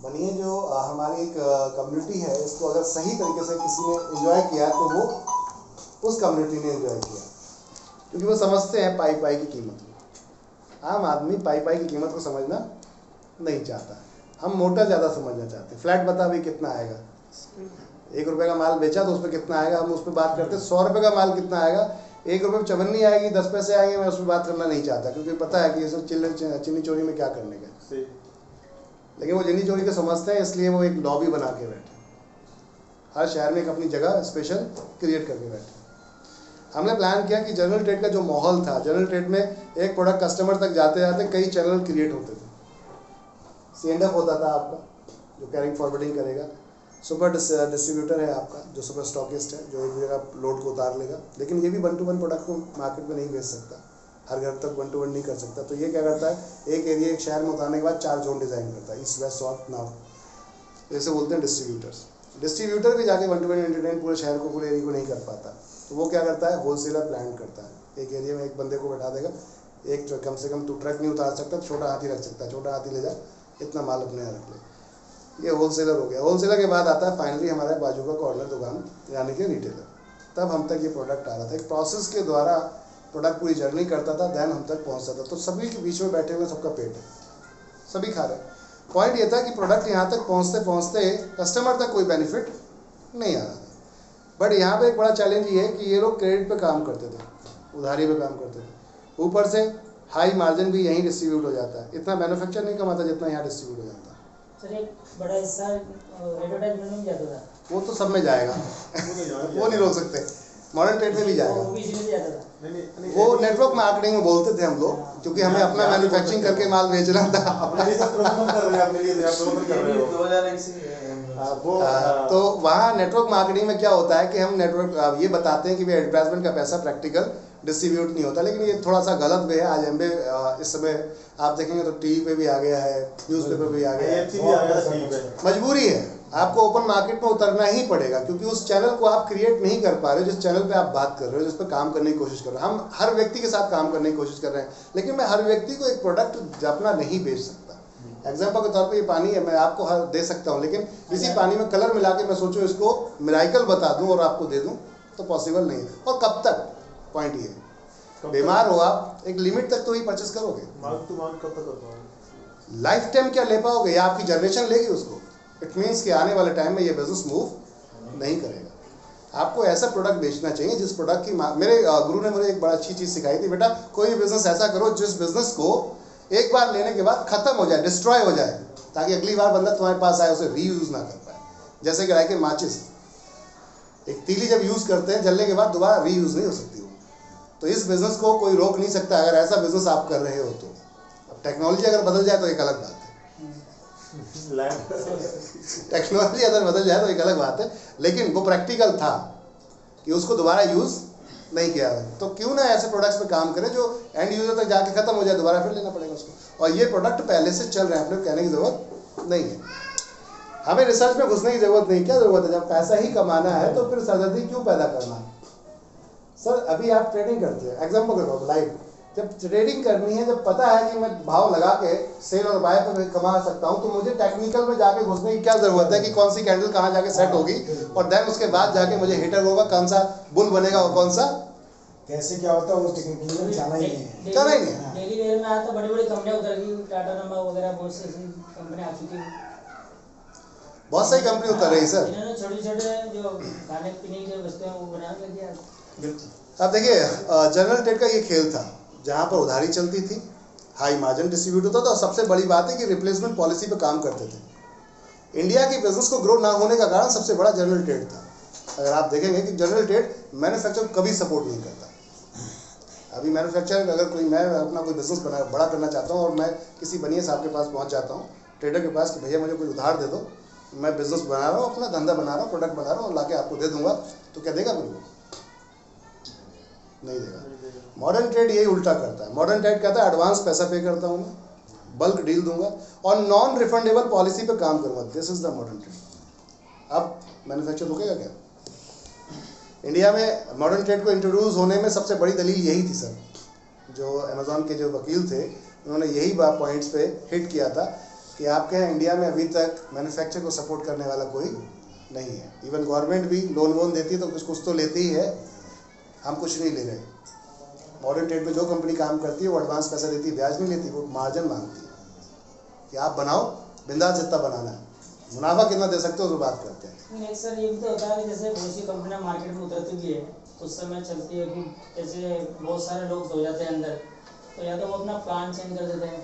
बनिए जो हमारी एक कम्युनिटी है, इसको अगर सही तरीके से किसी ने एंजॉय किया तो वो उस कम्युनिटी ने एंजॉय किया, क्योंकि वो समझते हैं पाई पाई की कीमत। आम आदमी पाई पाई की कीमत को समझना नहीं चाहता, हम मोटा ज़्यादा समझना चाहते हैं। फ्लैट बता भाई कितना आएगा, 1 रुपये का माल बेचा तो उस पर कितना आएगा, हम उस पर बात करते हैं। 100 रुपये का माल कितना आएगा, 1 रुपये में चवन्नी आएगी, 10 पैसे आएंगे, मैं उस पर बात करना नहीं चाहता, क्योंकि पता है कि ये सब चीनी चोरी में क्या करने का। लेकिन वो चीनी चोरी को समझते हैं, इसलिए वो एक लॉबी बना के बैठे, हर शहर में एक अपनी जगह स्पेशल क्रिएट करके बैठे। हमने प्लान किया कि जनरल ट्रेड का जो माहौल था, जनरल ट्रेड में एक प्रोडक्ट कस्टमर तक जाते जाते कई चैनल क्रिएट होते थे। C&F होता था आपका, जो कैरिंग फॉरवर्डिंग करेगा। सुपर डिस्ट्रीब्यूटर है आपका, जो सुपर स्टॉकिस्ट है, जो एक जगह लोड को उतार लेगा। लेकिन ये भी 1 to 1 प्रोडक्ट को मार्केट में नहीं बेच सकता, हर घर तक 1 to 1 नहीं कर सकता। तो ये क्या करता है, एक एरिया एक शहर में उतारने के बाद 4 जोन डिज़ाइन करता है, ईस्ट वेस्ट साउथ नॉर्थ, जैसे बोलते हैं डिस्ट्रीब्यूटर्स। डिस्ट्रीब्यूटर भी जाके 1 to 1 एंटरटेन पूरे शहर को, पूरे एरिया को नहीं कर पाता। तो वो क्या करता है, होलसेलर प्लान करता है। एक एरिया में एक बंदे को बैठा देगा, एक कम से कम तू ट्रक नहीं उतार सकता, छोटा हाथी रख सकता है, छोटा हाथी ले जा, इतना माल अपने यहाँ रख ले। ये होलसेलर हो गया। होलसेलर के बाद आता है फाइनली हमारे बाजू का कॉर्नर दुकान, यानी कि रिटेलर। तब हम तक ये प्रोडक्ट आ रहा था, एक प्रोसेस के द्वारा प्रोडक्ट पूरी जर्नी करता था, देन हम तक पहुँचता था। तो सभी के बीच में बैठे हुए सबका पेट है, सभी खा रहे। पॉइंट ये था कि प्रोडक्ट यहाँ तक पहुँचते पहुँचते कस्टमर तक कोई बेनिफिट नहीं आ रहा था। बट यहाँ पे एक बड़ा चैलेंज ये है कि ये लोग क्रेडिट पे काम करते थे, उधारी पे काम करते थे। ऊपर से हाई मार्जिन भी यहीं डिस्ट्रीब्यूट हो जाता है, इतना मैन्युफैक्चर नहीं कमाता जितना यहाँ डिस्ट्रीब्यूट हो जाता है। सर एक बड़ा हिस्सा एडवर्टाइजमेंट में जाता था, वो तो सब में जाएगा वो नहीं रोक सकते, मॉडर्न ट्रेड में भी जाएगा। वो भी इसी में जाता था। वो नेटवर्क मार्केटिंग में बोलते थे हम लोग, क्योंकि हमें अपना मैन्युफैक्चरिंग करके माल बेचना था। तो वहाँ नेटवर्क मार्केटिंग में क्या होता है कि हम नेटवर्क ये बताते हैं कि भाई एडवर्टाइजमेंट का पैसा प्रैक्टिकल डिस्ट्रीब्यूट नहीं होता। लेकिन ये थोड़ा सा गलत वे है। आज एमबे इस समय आप देखेंगे तो टीवी पे भी आ गया है, न्यूज़पेपर भी आ गया है। मजबूरी है, आपको ओपन मार्केट में उतरना ही पड़ेगा, क्योंकि उस चैनल को आप क्रिएट नहीं कर पा रहे हो जिस चैनल पे आप बात कर रहे हो, जिस पर काम करने की कोशिश कर रहे हो। हम हर व्यक्ति के साथ काम करने की कोशिश कर रहे हैं, लेकिन मैं हर व्यक्ति को एक प्रोडक्ट अपना नहीं बेच सकता। एग्जाम्पल के तौर पे ये पानी है, मैं आपको हर दे सकता हूँ, लेकिन इसी पानी में कलर मिला के मैं सोचूं इसको मिराइकल बता दूं और आपको दे दूं, तो पॉसिबल नहीं है। और कब तक, पॉइंट ये है, बीमार हो आप एक लिमिट तक तो ही परचेस करोगे, लाइफ टाइम क्या ले पाओगे, या आपकी जनरेशन लेगी उसको। इट मीन्स कि आने वाले टाइम में ये बिजनेस मूव नहीं करेगा। आपको ऐसा प्रोडक्ट बेचना चाहिए जिस प्रोडक्ट की मेरे गुरु ने मुझे एक बड़ा अच्छी चीज़ सिखाई थी, बेटा कोई भी बिजनेस ऐसा करो जिस बिजनेस को एक बार लेने के बाद खत्म हो जाए, डिस्ट्रॉय हो जाए, ताकि अगली बार बंदा तुम्हारे पास आए उसे रीयूज ना कर पाए। जैसे कि राय के माचिस, एक तीली जब यूज़ करते हैं जलने के बाद दोबारा रीयूज नहीं हो सकती वो। तो इस बिज़नेस को कोई रोक नहीं सकता अगर ऐसा बिज़नेस आप कर रहे हो तो। अब टेक्नोलॉजी अगर बदल जाए तो एक अलग बात है टेक्नोलॉजी अगर बदल जाए तो एक अलग बात है, लेकिन वो प्रैक्टिकल था कि उसको दोबारा यूज़ नहीं किया है। तो क्यों ना ऐसे प्रोडक्ट्स पे काम करें जो एंड यूज़र तक जाके ख़त्म हो जाए, दोबारा फिर लेना पड़ेगा उसको। और ये प्रोडक्ट पहले से चल रहे हैं, अपने कहने की ज़रूरत नहीं है। हमें रिसर्च में घुसने की ज़रूरत नहीं। क्या ज़रूरत है, जब पैसा ही कमाना है तो फिर सरदर्दी क्यों पैदा करना। सर अभी आप ट्रेडिंग करते हैं, एग्जाम्पल करो लाइव, जब ट्रेडिंग करनी है, जब पता है कि मैं भाव लगा के सेल और बाय पर कमा सकता हूं, तो मुझे टेक्निकल में जाके घुसने की क्या जरूरत है कि कौन सी कैंडल कहां जाके सेट होगी, और देन उसके बाद जाके मुझे हिटर होगा, कौन सा बुल बनेगा और कौन सा कैसे क्या होता है वो टेक्निकल में जाना ही नहीं है। जाना ही नहीं है। डेली वेयर में आता बड़ी बड़ी कंपनियां उतर गई, टाटा नमा वगैरह बहुत सी कंपनियां आ चुकी हैं, बहुत सारी कंपनी उतर रही सर। इन्होंने छोटे छोटे जो खाने पीने की वस्तुएं वो बनाने लग गया। अब देखिए जनरल ट्रेड का ये खेल था जहाँ पर उधारी चलती थी, हाई मार्जिन डिस्ट्रीब्यूट होता था, और सबसे बड़ी बात है कि रिप्लेसमेंट पॉलिसी पे काम करते थे। इंडिया की बिजनेस को ग्रो ना होने का कारण सबसे बड़ा जनरल ट्रेड था। अगर आप देखेंगे कि जनरल ट्रेड मैन्युफैक्चर कभी सपोर्ट नहीं करता। अभी मैन्युफैक्चर अगर कोई, मैं अपना कोई बिजनेस बड़ा करना चाहता हूँ और मैं किसी बनिए साहब के पास पहुँच जाता हूँ, ट्रेडर के पास, कि भैया मुझे कोई उधार दे दो, मैं बिजनेस बना रहा हूँ, अपना धंधा बना रहा हूँ, प्रोडक्ट बना रहा हूँ और ला के आपको दे दूंगा, तो क्या देगा बिल्कुल नहीं देगा। मॉडर्न ट्रेड यही उल्टा करता है। मॉडर्न ट्रेड कहता है एडवांस पैसा पे करता हूँ मैं, बल्क डील दूंगा और नॉन रिफंडेबल पॉलिसी पे काम करूँगा। This is the modern trade. अब मैन्युफैक्चर रुकेगा क्या? इंडिया में मॉडर्न ट्रेड को इंट्रोड्यूस होने में सबसे बड़ी दलील यही थी सर। जो अमेज़ॉन के जो वकील थे उन्होंने यही पॉइंट्स पे हिट किया था कि आपके यहाँ इंडिया में अभी तक मैन्युफैक्चर को सपोर्ट करने वाला कोई नहीं है। इवन गवर्नमेंट भी लोन वोन देती है तो कुछ तो लेती ही है, हम कुछ नहीं ले रहे। मॉडर्न ट्रेड में जो कंपनी काम करती है वो एडवांस पैसा देती है, ब्याज नहीं लेती, वो मार्जिन मांगती है कि आप बनाओ, बिंदास जितना बनाना है, मुनाफा कितना दे सकते हो तो बात करते हैं। नहीं सर, ये भी तो होता है कि जैसे बहुत सी कंपनियां मार्केट में उतरती भी है तो उस समय चलती है कि जैसे बहुत सारे लोग हो जाते हैं अंदर, तो या तो वो अपना प्लान चेंज कर देते हैं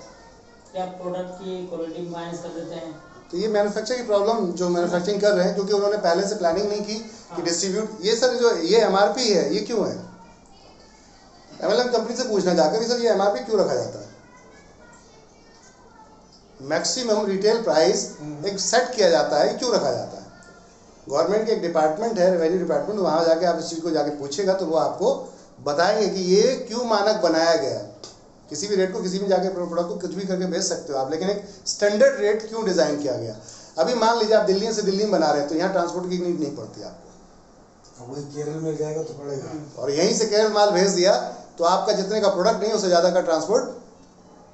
या प्रोडक्ट की क्वालिटी माइनस कर देते हैं। तो ये मैन्युफैक्चर की प्रॉब्लम जो मैन्युफैक्चरिंग कर रहे हैं, क्योंकि उन्होंने पहले से प्लानिंग नहीं की कि डिस्ट्रीब्यूट, ये सर जो ये एमआरपी है ये क्यों है? एमएलएम कंपनी से पूछना जाकर सर ये एमआरपी क्यों रखा जाता है? मैक्सिमम रिटेल प्राइस एक सेट किया जाता है, क्यों रखा जाता है? गवर्नमेंट के एक डिपार्टमेंट है, रेवेन्यू डिपार्टमेंट, वहाँ जाके आप इस चीज़ को जाके पूछेगा तो वो आपको बताएंगे कि ये क्यों मानक बनाया गया है। किसी भी रेट को किसी भी जाके प्रोडक्ट को कुछ भी करके बेच सकते हो आप, लेकिन एक स्टैंडर्ड रेट क्यों डिज़ाइन किया गया? अभी मान लीजिए आप दिल्ली से दिल्ली में बना रहे हैं तो यहाँ ट्रांसपोर्ट की नीड नहीं पड़ती आपको, वही केरल में जाएगा तो पड़ेगा, और यहीं से केरल माल भेज दिया तो आपका जितने का प्रोडक्ट नहीं उससे ज़्यादा का ट्रांसपोर्ट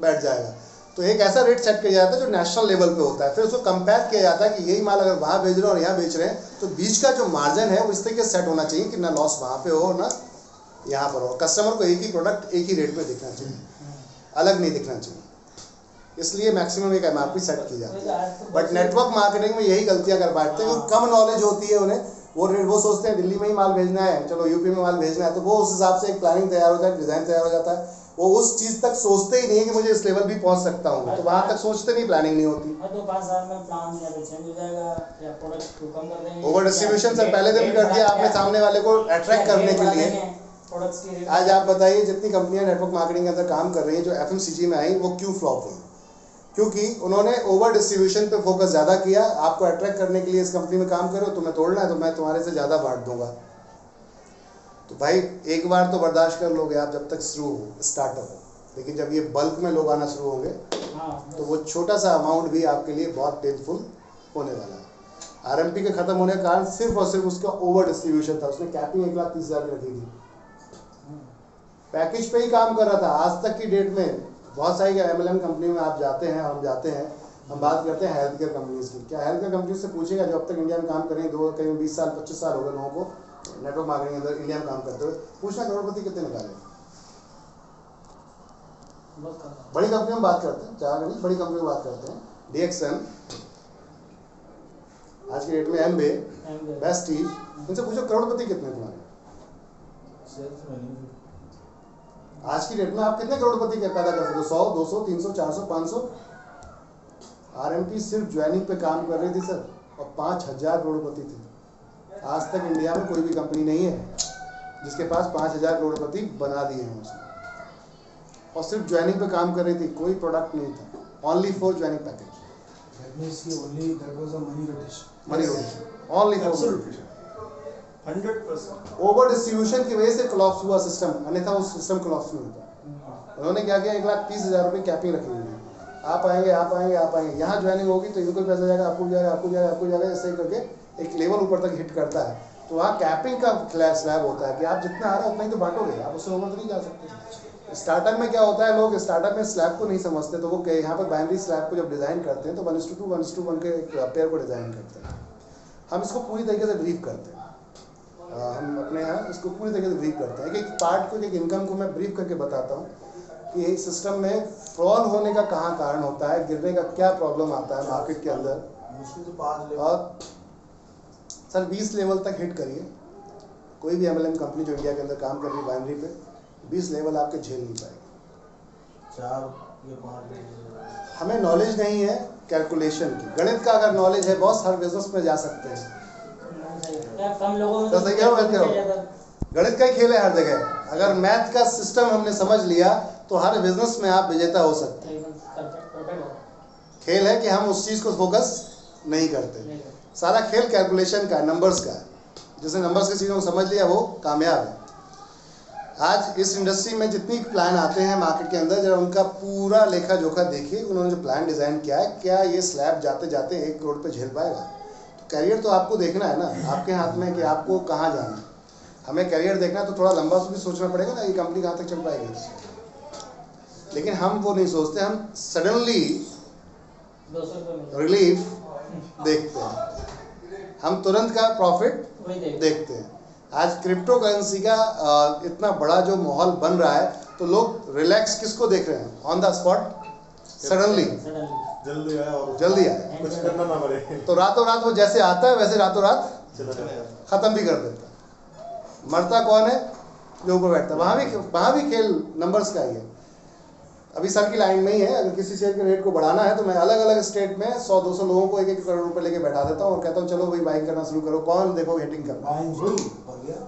बैठ जाएगा। तो एक ऐसा रेट सेट किया जाता है जो नेशनल लेवल पे होता है, फिर उसको कंपेयर किया जाता है कि यही माल अगर वहाँ भेज रहे हैं और यहाँ बेच रहे हैं तो बीच का जो मार्जिन है वो इस तरीके से सेट होना चाहिए कि ना लॉस वहाँ पे हो ना यहाँ पर हो। कस्टमर को एक ही प्रोडक्ट एक ही रेट पे दिखना चाहिए, अलग नहीं दिखना चाहिए, इसलिए मैक्सिमम एक एमआरपी सेट की जाती है। बट नेटवर्क मार्केटिंग में यही गलतियाँ कर बैठते हैं, कम नॉलेज होती है उन्हें, वो सोचते हैं दिल्ली में ही माल भेजना है, चलो यूपी में माल भेजना है, तो वो उस हिसाब से एक प्लानिंग तैयार होता है, डिज़ाइन तैयार हो जाता है। वो उस चीज़ तक सोचते ही नहीं है कि मुझे इस लेवल भी पहुंच सकता हूँ, तो वहाँ तक सोचते नहीं, प्लानिंग नहीं होती। तो 5 साल में प्लान या तो चेंज हो जाएगा या प्रोडक्ट कम कर देंगे। ओवर डिस्ट्रीब्यूशन सर पहले दिन कर दिया आपने सामने वाले को अट्रैक्ट करने के लिए। प्रोडक्ट्स की आज आप बताइए जितनी कंपनियां नेटवर्क मार्केटिंग के अंदर काम कर रही हैं जो एफएमसीजी में आई वो क्यों फ्लॉप हुई? क्योंकि उन्होंने ओवर डिस्ट्रीब्यूशन पे फोकस ज़्यादा किया। आपको अट्रैक्ट करने के लिए इस कंपनी में काम करो, तुम्हें तोड़ना है तो मैं तुम्हारे से ज़्यादा बांट दूंगा। तो भाई एक बार तो बर्दाश्त कर लोगे आप जब तक शुरू हो, स्टार्टअप हो, लेकिन जब ये बल्क में लोग आना शुरू होंगे तो वो छोटा सा अमाउंट भी आपके लिए बहुत पेनफुल होने वाला है। आरएमपी के खत्म होने का कारण सिर्फ और सिर्फ उसका ओवर डिस्ट्रीब्यूशन था। उसने कैपिंग 1,30,000 की रखी थी, पैकेज पे ही काम कर रहा था। आज तक की डेट में बहुत सारी एमएलएम कंपनी में आप जाते हैं, हम बात करते हैं हेल्थ केयर कंपनीज की। क्या हेल्थ केयर कंपनी से पूछेगा जो अब तक इंडिया में काम कर रही है, करीब 20 साल 25 साल हो गए लोगों को नेटवर्क मार्केटिंग अंदर इंडिया में काम करते हुए, पूछना करोड़पति कितने निकाले? बड़ी कंपनी में बात करते हैं, जहाँ नहीं बड़ी कंपनी में बात करते हैं, डीएक्सएन, आज की डेट में एमबे, बेस्टीज, इनसे पूछो करोड़पति कितने तुम्हारे? आज की डेट में आप कितने करोड़पति पैदा कर सकते हो? 100, 200, 300, 400, 500? आरएमपी सिर्फ ज्वाइनिंग पे काम कर रही थी सर और 5,000 करोड़पति थे। आज तक इंडिया में कोई भी कंपनी नहीं है जिसके पास 5,000 करोड़पति बना दिए हैं उसने, और सिर्फ ज्वाइनिंग पे काम कर रही थी, कोई प्रोडक्ट नहीं था, only for joining package. Money rotation, only for 100% over distribution की वजह से कोलैप्स हुआ सिस्टम, अन्यथा वो सिस्टम कोलैप्स नहीं होता। उन्होंने क्या किया, 1,30,000 रुपये कैपिंग रखी हुई है, आप आएंगे, यहाँ ज्वाइनिंग होगी तो इनको पैसा जाएगा, आपको जाएगा, ऐसे ही करके एक लेवल ऊपर तक हिट करता है। तो वहाँ कैपिंग का स्लैब होता है कि आप जितना आ रहा है उतना ही तो बांटोगे, आप उससे ओवर तो नहीं जा सकते। स्टार्टअप में क्या होता है, लोग स्टार्टअप में स्लैब को नहीं समझते, तो वो यहाँ पर बाइनरी स्लैब को जब डिज़ाइन करते हैं तो 1:2 1:1 के एक पेयर को डिज़ाइन करते हैं। हम इसको पूरी तरीके से ब्रीफ करते हैं, हम अपने यहाँ इसको पूरी तरीके से ब्रीफ करते हैं। एक पार्ट को, एक इनकम को मैं ब्रीफ करके बताता हूँ कि एक सिस्टम में फॉल होने का कहाँ कारण होता है, गिरने का क्या प्रॉब्लम आता है मार्केट के अंदर। और सर 20 लेवल तक हिट करिए, कोई भी एमएलएम कंपनी जो इंडिया के अंदर काम कर रही है बाइनरी पे, 20 लेवल आपके झेल नहीं पाएगी। 4 या 5 हमें नॉलेज नहीं है कैलकुलेशन की। गणित का अगर नॉलेज है बॉस, हर बिजनेस में जा सकते हैं। कम लोगों में तो सही क्या बात करो, गणित का ही खेल है हर जगह। अगर मैथ का सिस्टम हमने समझ लिया तो हर बिजनेस में आप विजेता हो सकते हैं। खेल है कि हम उस चीज़ को फोकस नहीं करते। सारा खेल कैलकुलेशन का, नंबर्स का है। जिसने नंबर्स की चीज़ों को समझ लिया वो कामयाब है। आज इस इंडस्ट्री में जितनी प्लान आते हैं मार्केट के अंदर, जब उनका पूरा लेखा जोखा देखिए, उन्होंने जो प्लान डिज़ाइन किया है, क्या ये स्लैब जाते जाते 1 करोड़ पे झेल पाएगा? तो कैरियर तो आपको देखना है ना, आपके हाथ में कि आपको कहाँ जाना है। हमें कैरियर देखना है तो थोड़ा लंबा भी सोचना पड़ेगा ना, ये कंपनी कहाँ तक चल पाएगी। लेकिन हम वो नहीं सोचते, हम सडनली 200 रुपये मिल रिलीफ देखते हैं, हम तुरंत का प्रॉफिट वही देखते हैं। आज क्रिप्टो करेंसी का इतना बड़ा जो माहौल बन रहा है, तो लोग रिलैक्स किसको देख रहे हैं? On the spot, suddenly, suddenly जल्दी आया और जल्दी आए। कुछ करना ना पड़े। तो रातों रात वो जैसे आता है वैसे रातों रात चला जाए। खत्म भी कर देता है। मरता कौन है? जो ऊपर बैठता है। वहाँ भी खेल नंबर्स का ही है। अभी सर की लाइन में ही है, अगर किसी शेयर के रेट को बढ़ाना है तो मैं अलग अलग स्टेट में 100-200 लोगों को 1-1 करोड़ रुपए लेके बैठा देता हूँ और कहता हूँ चलो भाई बाइंग करना शुरू करो। कौन देखो हिटिंग कर रहा है। बाइंग हुई बढ़ गया,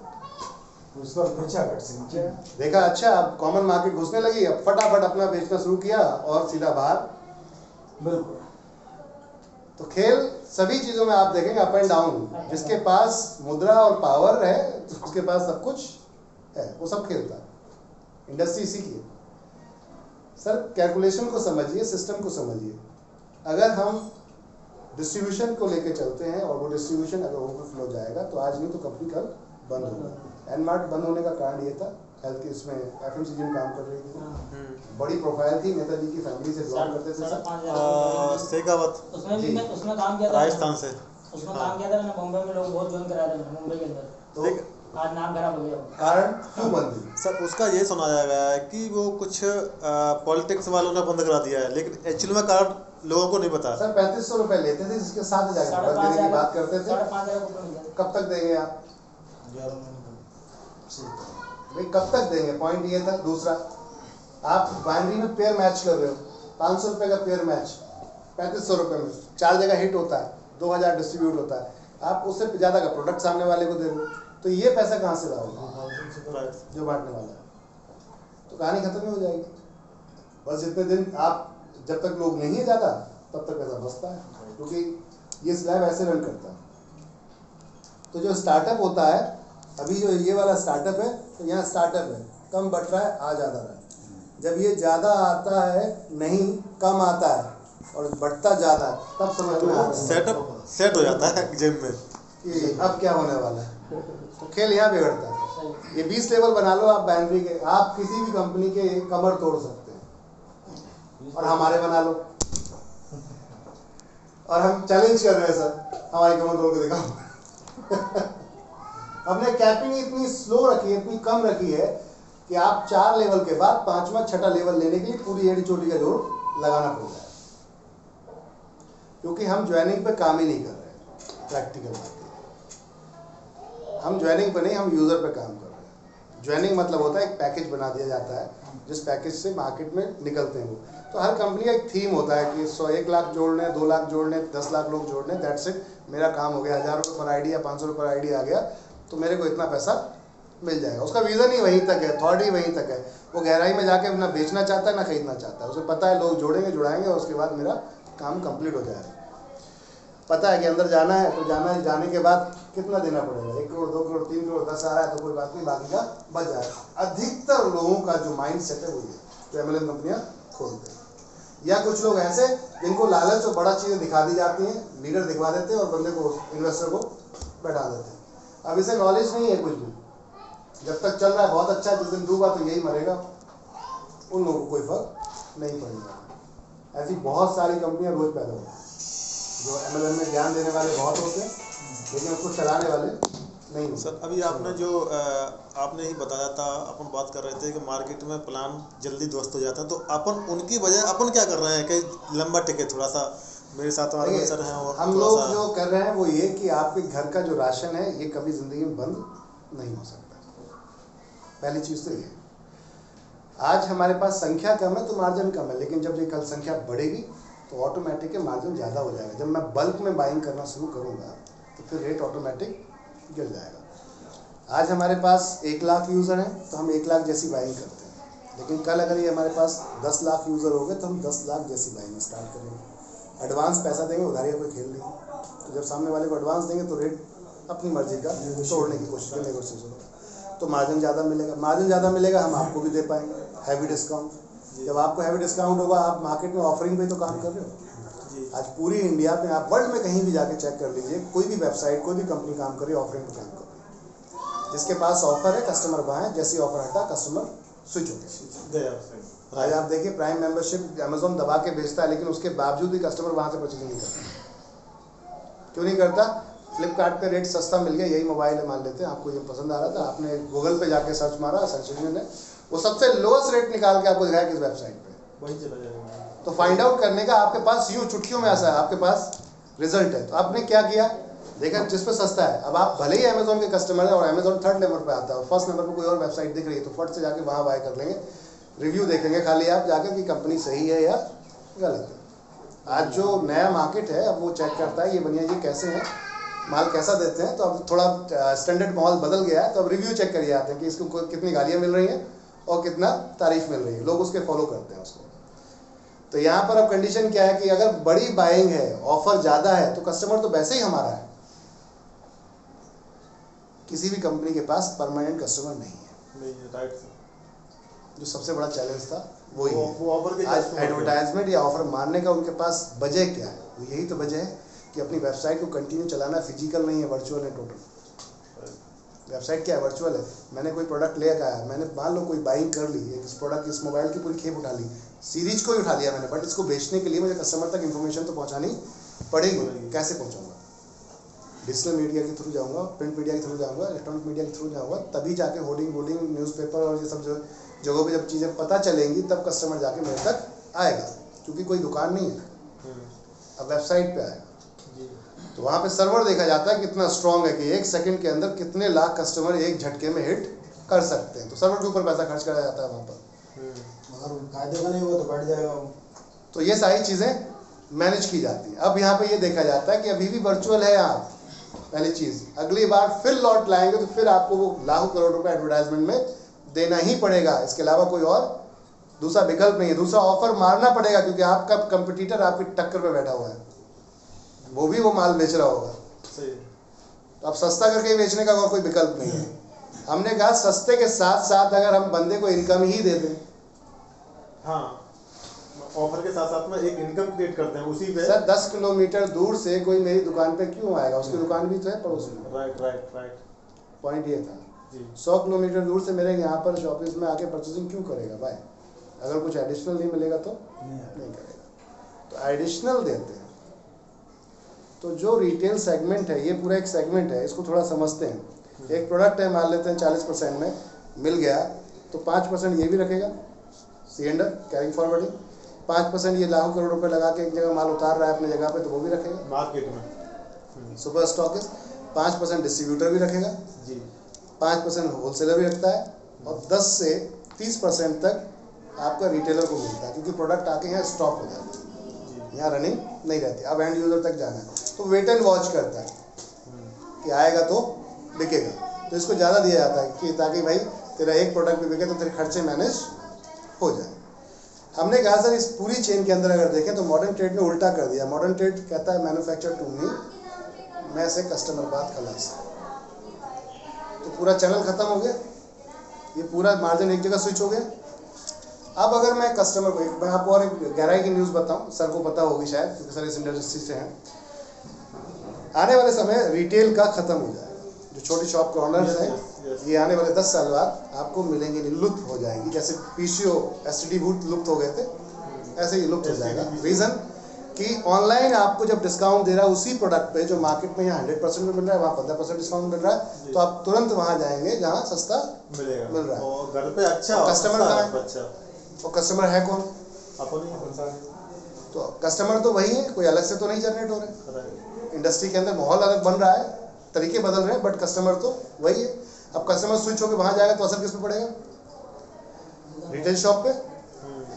उस पर बेचा घट से नीचे। देखा अच्छा, अब कॉमन मार्केट घुसने लगी, अब फटाफट अपना बेचना शुरू किया और सीधा बाहर। बिल्कुल। तो खेल सभी चीजों में आप देखेंगे अप एंड डाउन। जिसके पास मुद्रा और पावर है, उसके पास सब कुछ है, वो सब खेलता है। इंडस्ट्री इसी की है। सर कैलकुलेशन को समझिए, सिस्टम को समझिए। अगर हम डिस्ट्रीब्यूशन को लेके चलते हैं और वो डिस्ट्रीब्यूशन अगर ओवरफ्लो जाएगा तो आज नहीं तो कंपनी कल बंद होगा। एनमार्ट बंद होने का कारण ये था, हेल्थ की इसमें एफएमसीजी में काम कर रही थी, बड़ी प्रोफाइल थी, नेताजी की फैमिली से बिलोंग करते थे सर। शेखावत उसमें भी जी। उसमें काम किया था राजस्थान से। उसमें काम किया था मैंने, मुंबई में लोग बहुत ज्वाइन कराया था मैंने, मुंबई के अंदर। तो आज नाम खराब हो गया। कारण क्यों बंद हुई? सर उसका ये सुनाया गया है कि वो कुछ पॉलिटिक्स वालों ने बंद करा दिया है, लेकिन एक्चुअली में कारण लोगों को नहीं पता। सर 3500 रुपए लेते थे, जिसके साथ जाकर देने की बात करते थे। 5,500 रुपये मिल जाते। कब तक देंगे आप? 11 महीने भाई कब तक देंगे? पॉइंट ये था। दूसरा, आप बाइनरी में पेयर मैच कर रहे हो, 500 रुपए का पेयर मैच 3500 रुपए में 4 जगह हिट होता है, 2000 डिस्ट्रीब्यूट होता है, आप उससे ज़्यादा का प्रोडक्ट सामने वाले को दे रहे हो, तो ये पैसा कहाँ से लाओगे जो बांटने वाला है? तो कहानी खत्म ही हो जाएगी। बस जितने दिन आप, जब तक लोग नहीं है ज़्यादा तब तक पैसा बचता है, क्योंकि ये स्लैब ऐसे रन करता है। तो जो स्टार्टअप होता है, अभी जो ये वाला स्टार्टअप है, तो यहाँ स्टार्टअप है, कम बट रहा है, आ ज़्यादा रहा है। जब ये ज़्यादा आता है, नहीं कम आता है और बढ़ता ज़्यादा है, तब समझ में आता है सेटअप सेट हो जाता है जिम में कि अब क्या होने वाला है। तो खेल यहाँ बिगड़ता है। ये 20 लेवल बना लो आप बाइनरी के, आप किसी भी कंपनी के कमर तोड़ सकते हैं, और हमारे बना लो। और हम चैलेंज कर रहे हैं सर, हमारी कमर तोड़ के दिखाओ। हमने कैपिंग इतनी स्लो रखी है, इतनी कम रखी है कि आप 4 लेवल के बाद 5वां 6ठा लेवल लेने के लिए पूरी एड़ी चोटी का जोर लगाना पड़ रहा है, क्योंकि हम ज्वाइनिंग पे काम ही नहीं कर रहे। प्रैक्टिकल बात है, हम ज्वाइनिंग पे नहीं, हम यूज़र पे काम कर रहे हैं। ज्वाइनिंग मतलब होता है एक पैकेज बना दिया जाता है, जिस पैकेज से मार्केट में निकलते हैं वो। तो हर कंपनी का एक थीम होता है कि 1 लाख जोड़ने, 2 लाख जोड़ने, 10 लाख लोग जोड़ने, दैट्स इट, मेरा काम हो गया। 1000 रुपये पर आईडी या 500 रुपये पर आईडी आ गया तो मेरे को इतना पैसा मिल जाएगा। उसका विज़न ही वहीं तक है, थॉट ही वहीं तक है। वो गहराई में जाके ना बेचना चाहता है ना खरीदना चाहता है। उसे पता है लोग जोड़ेंगे, जुड़ाएंगे और उसके बाद मेरा काम कंप्लीट हो जाएगा। पता है कि अंदर जाना है तो जाने के बाद कितना देना पड़ेगा, 1 करोड़, 2 करोड़, 3 करोड़, 10 आ रहा है तो कोई बात नहीं, बाकी का बच जाएगा। अधिकतर लोगों का जो माइंड सेट है वो ये, जो MLM कंपनियाँ खोलते हैं। या कुछ लोग ऐसे जिनको लालच और बड़ा चीज़ें दिखा दी जाती हैं, लीडर दिखवा देते हैं और बंदे को, इन्वेस्टर को बैठा देते हैं। अब इसे नॉलेज नहीं है कुछ भी, जब तक चल रहा है बहुत अच्छा है, जिस दिन डूबा तो यही मरेगा, उन लोगों को कोई फर्क नहीं पड़ेगा। ऐसी बहुत सारी कंपनियां रोज पैदा होती हैं, जो MLM में ज्ञान देने वाले बहुत होते हैं, लेकिन उसको चलाने वाले नहीं होते। सर अभी आपने जो आपने ही बताया था, अपन बात कर रहे थे कि मार्केट में प्लान जल्दी ध्वस्त हो जाता है, तो अपन उनकी वजह अपन क्या कर रहे हैं कि लंबा टिके थोड़ा सा। मेरे साथ देखिए, सर हैं और हम लोग जो कर रहे हैं वो ये कि आपके घर का जो राशन है ये कभी ज़िंदगी में बंद नहीं हो सकता। पहली चीज़ तो ये, आज हमारे पास संख्या कम है तो मार्जिन कम है, लेकिन जब ये कल संख्या बढ़ेगी तो ऑटोमेटिक मार्जिन ज़्यादा हो जाएगा। जब मैं बल्क में बाइंग करना शुरू करूँगा तो फिर रेट ऑटोमेटिक गिर जाएगा। आज हमारे पास 1 लाख यूज़र हैं तो हम 1 लाख जैसी बाइंग करते हैं, लेकिन कल अगर ये हमारे पास 10 लाख यूज़र हो गए तो हम 10 लाख जैसी बाइंग स्टार्ट करेंगे। एडवांस पैसा देंगे, उधारी का कोई खेल नहीं। तो जब सामने वाले को एडवांस देंगे तो रेट अपनी मर्जी का तोड़ने की कोशिश करेंगे, नेगोशिएशन होगा तो मार्जिन ज़्यादा मिलेगा। मार्जिन ज़्यादा मिलेगा, हम आपको भी दे पाएंगे हैवी डिस्काउंट। जब आपको हैवी डिस्काउंट होगा, आप मार्केट में ऑफरिंग पे तो काम कर रहे हो। आज पूरी इंडिया में, आप वर्ल्ड में कहीं भी जाके चेक कर लीजिए, कोई भी वेबसाइट, कोई भी कंपनी काम कर रही है, ऑफरिंग पे काम कर रही है। जिसके पास ऑफर है कस्टमर वहाँ है, जैसी ऑफर हटा कस्टमर स्विच हो गया। गया उससे। आज आप देखिए प्राइम मेंबरशिप अमेजोन दबा के बेचता है, लेकिन उसके बावजूद भी कस्टमर वहाँ से परचेज नहीं करता। क्यों नहीं करता? फ्लिपकार्ट पे रेट सस्ता मिल गया, यही मोबाइल है मान लेते हैं, आपको ये पसंद आ रहा था, आपने गूगल पे जाके सर्च मारा, सर्च इंजन ने वो सबसे लोएस्ट रेट निकाल के आपको दिखाया किस वेबसाइट पे, वही चला जाएगा। तो फाइंड आउट करने का आपके पास यूँ चुटकियों में ऐसा है, आपके पास रिजल्ट है। तो आपने क्या किया, देखा जिस पे सस्ता है। अब आप भले ही अमेजोन के कस्टमर है और अमेजोन थर्ड नंबर पे आता है और फर्स्ट नंबर पे कोई और वेबसाइट दिख रही है, तो फट से जाके वहाँ बाय कर लेंगे, रिव्यू देखेंगे खाली आप जाकर कि कंपनी सही है या गलत है। आज जो नया मार्केट है अब वो चेक करता है ये बनिया जी कैसे हैं, माल कैसा देते हैं। तो अब थोड़ा स्टैंडर्ड माहौल बदल गया है, तो अब रिव्यू चेक करिए आते हैं कि इसको कितनी गालियाँ मिल रही हैं और कितना तारीफ मिल रही है, लोग उसके फॉलो करते हैं उसको। तो यहाँ पर अब कंडीशन क्या है कि अगर बड़ी बाइंग है, ऑफर ज़्यादा है, तो कस्टमर तो वैसे ही हमारा है। किसी भी कंपनी के पास परमानेंट कस्टमर नहीं है। नहीं, राइट। जो सबसे बड़ा चैलेंज था वही वो है। ऑफर के आज customer एडवर्टाइजमेंट या ऑफर मारने का उनके पास वजह क्या है? वो यही तो वजह है कि अपनी वेबसाइट को कंटिन्यू चलाना फिजिकल नहीं है, वर्चुअल है टोटल। वेबसाइट क्या है? वर्चुअल है। मैंने कोई प्रोडक्ट ले आया, मैंने मान लो कोई बाइंग कर ली, इस प्रोडक्ट इस मोबाइल की पूरी खेप उठा ली, सीरीज को ही उठा लिया मैंने, बट इसको बेचने के लिए मुझे कस्टमर तक इन्फॉर्मेशन तो पहुँचानी पड़ेगी। कैसे पहुँचाऊँगा? डिजिटल मीडिया के थ्रू जाऊँगा, प्रिंट मीडिया के थ्रू जाऊँगा, इलेक्ट्रॉनिक मीडिया के थ्रू जाऊँगा, तभी जाके होर्डिंग बोर्डिंग न्यूज़पेपर और ये सब जो जगहों पे जब चीज़ें पता चलेंगी तब कस्टमर जाके मेरे तक आएगा, क्योंकि कोई दुकान नहीं है, अब वेबसाइट पे आएगा। तो वहाँ पे सर्वर देखा जाता है कितना स्ट्रांग है कि 1 सेकंड के अंदर कितने लाख कस्टमर एक झटके में हिट कर सकते हैं। तो सर्वर के ऊपर पैसा खर्च करा जाता है वहाँ पर। मगर फायदे का नहीं हुआ तो बैठ जाएगा वो। तो ये सारी चीज़ें मैनेज की जाती हैं। अब यहाँ पे ये देखा जाता है कि अभी भी वर्चुअल है आप, पहली चीज़। अगली बार फिर लॉट लाएंगे तो फिर आपको वो लाखों करोड़ रुपए एडवर्टाइजमेंट में देना ही पड़ेगा, इसके अलावा कोई और दूसरा विकल्प नहीं है। दूसरा ऑफर मारना पड़ेगा, क्योंकि आपका कंपटीटर आपकी टक्कर पे बैठा हुआ है, वो भी वो माल बेच रहा होगा। सही। तो अब सस्ता करके बेचने का और कोई विकल्प नहीं है। हमने कहा सस्ते के साथ साथ अगर हम बंदे को इनकम ही दे दें, हाँ, ऑफर के साथ साथ में एक इनकम क्रिएट करते हैं उसी पे। सर 10 किलोमीटर दूर से कोई मेरी दुकान पे क्यों आएगा? उसकी दुकान भी तो है पड़ोस में। Right right right. पॉइंट ये था, जी। 100 किलोमीटर दूर से मेरे यहाँ पर शॉपिस में आके परचेजिंग क्यों करेगा भाई? अगर कुछ एडिशनल नहीं मिलेगा तो नहीं करेगा। तो एडिशनल देते हैं। तो जो रिटेल सेगमेंट है, ये पूरा एक सेगमेंट है, इसको थोड़ा समझते हैं। एक प्रोडक्ट है, मान लेते हैं 40% में मिल गया, तो 5% ये भी रखेगा, C&F कैरिंग फॉरवर्डिंग। 5% ये लाखों करोड़ रुपए लगा के एक जगह माल उतार रहा है अपने जगह पे, तो वो भी रखेगा मार्केट में। Super stockist. 5% डिस्ट्रीब्यूटर भी रखेगा, जी। 5% होलसेलर भी रखता है, और 10 से 30% तक आपका रिटेलर को मिलता है, क्योंकि प्रोडक्ट आके यहाँ स्टॉप हो जाता है, यहाँ रनिंग नहीं रहती। अब एंड यूजर तक जाना है तो वेट एंड वॉच करता है कि आएगा तो बिकेगा, तो इसको ज़्यादा दिया जाता है कि ताकि भाई तेरा एक प्रोडक्ट भी बिके तो तेरे खर्चे मैनेज हो जाए। हमने कहा सर इस पूरी चेन के अंदर अगर देखें तो मॉडर्न ट्रेड ने उल्टा कर दिया। मॉडर्न ट्रेड कहता है मैन्युफैक्चर टू मी, मैं से कस्टमर बात खलास, तो पूरा चैनल खत्म हो गया, ये पूरा मार्जिन एक जगह स्विच हो गया। अब अगर मैं कस्टमर को, मैं आपको और एक गहराई की न्यूज़ बताऊं, सर को पता होगी शायद क्योंकि सर इस इंडस्ट्री से हैं। आने वाले समय रिटेल का खत्म हो जाएगा, जो छोटी शॉप के ऑनर्स हैं ये आने वाले 10 साल बाद आपको मिलेंगे नहीं, लुप्त हो जाएंगी। जैसे PCO STD बूथ लुप्त हो गए थे, ऐसे ही लुप्त हो जाएगा। रीज़न कि ऑनलाइन आपको जब डिस्काउंट दे रहा है उसी प्रोडक्ट पे जो मार्केट में यहाँ 100% में मिल रहा है, वहाँ 15% डिस्काउंट मिल रहा है, तो आप तुरंत वहाँ जाएंगे जहाँ सस्ता मिलेगा, मिल रहा है। और घर पे अच्छा कस्टमर कहाँ है? अच्छा, और कस्टमर है कौन? अपन ही। तो कस्टमर तो वही है, कोई अलग से तो नहीं जनरेट हो रहे। राइट। इंडस्ट्री के अंदर माहौल अलग बन रहा है, तरीके बदल रहे हैं, बट कस्टमर तो वही है। अब कस्टमर स्विच होकर वहाँ जाएगा तो असर किस पे पड़ेगा? रिटेल शॉप पे।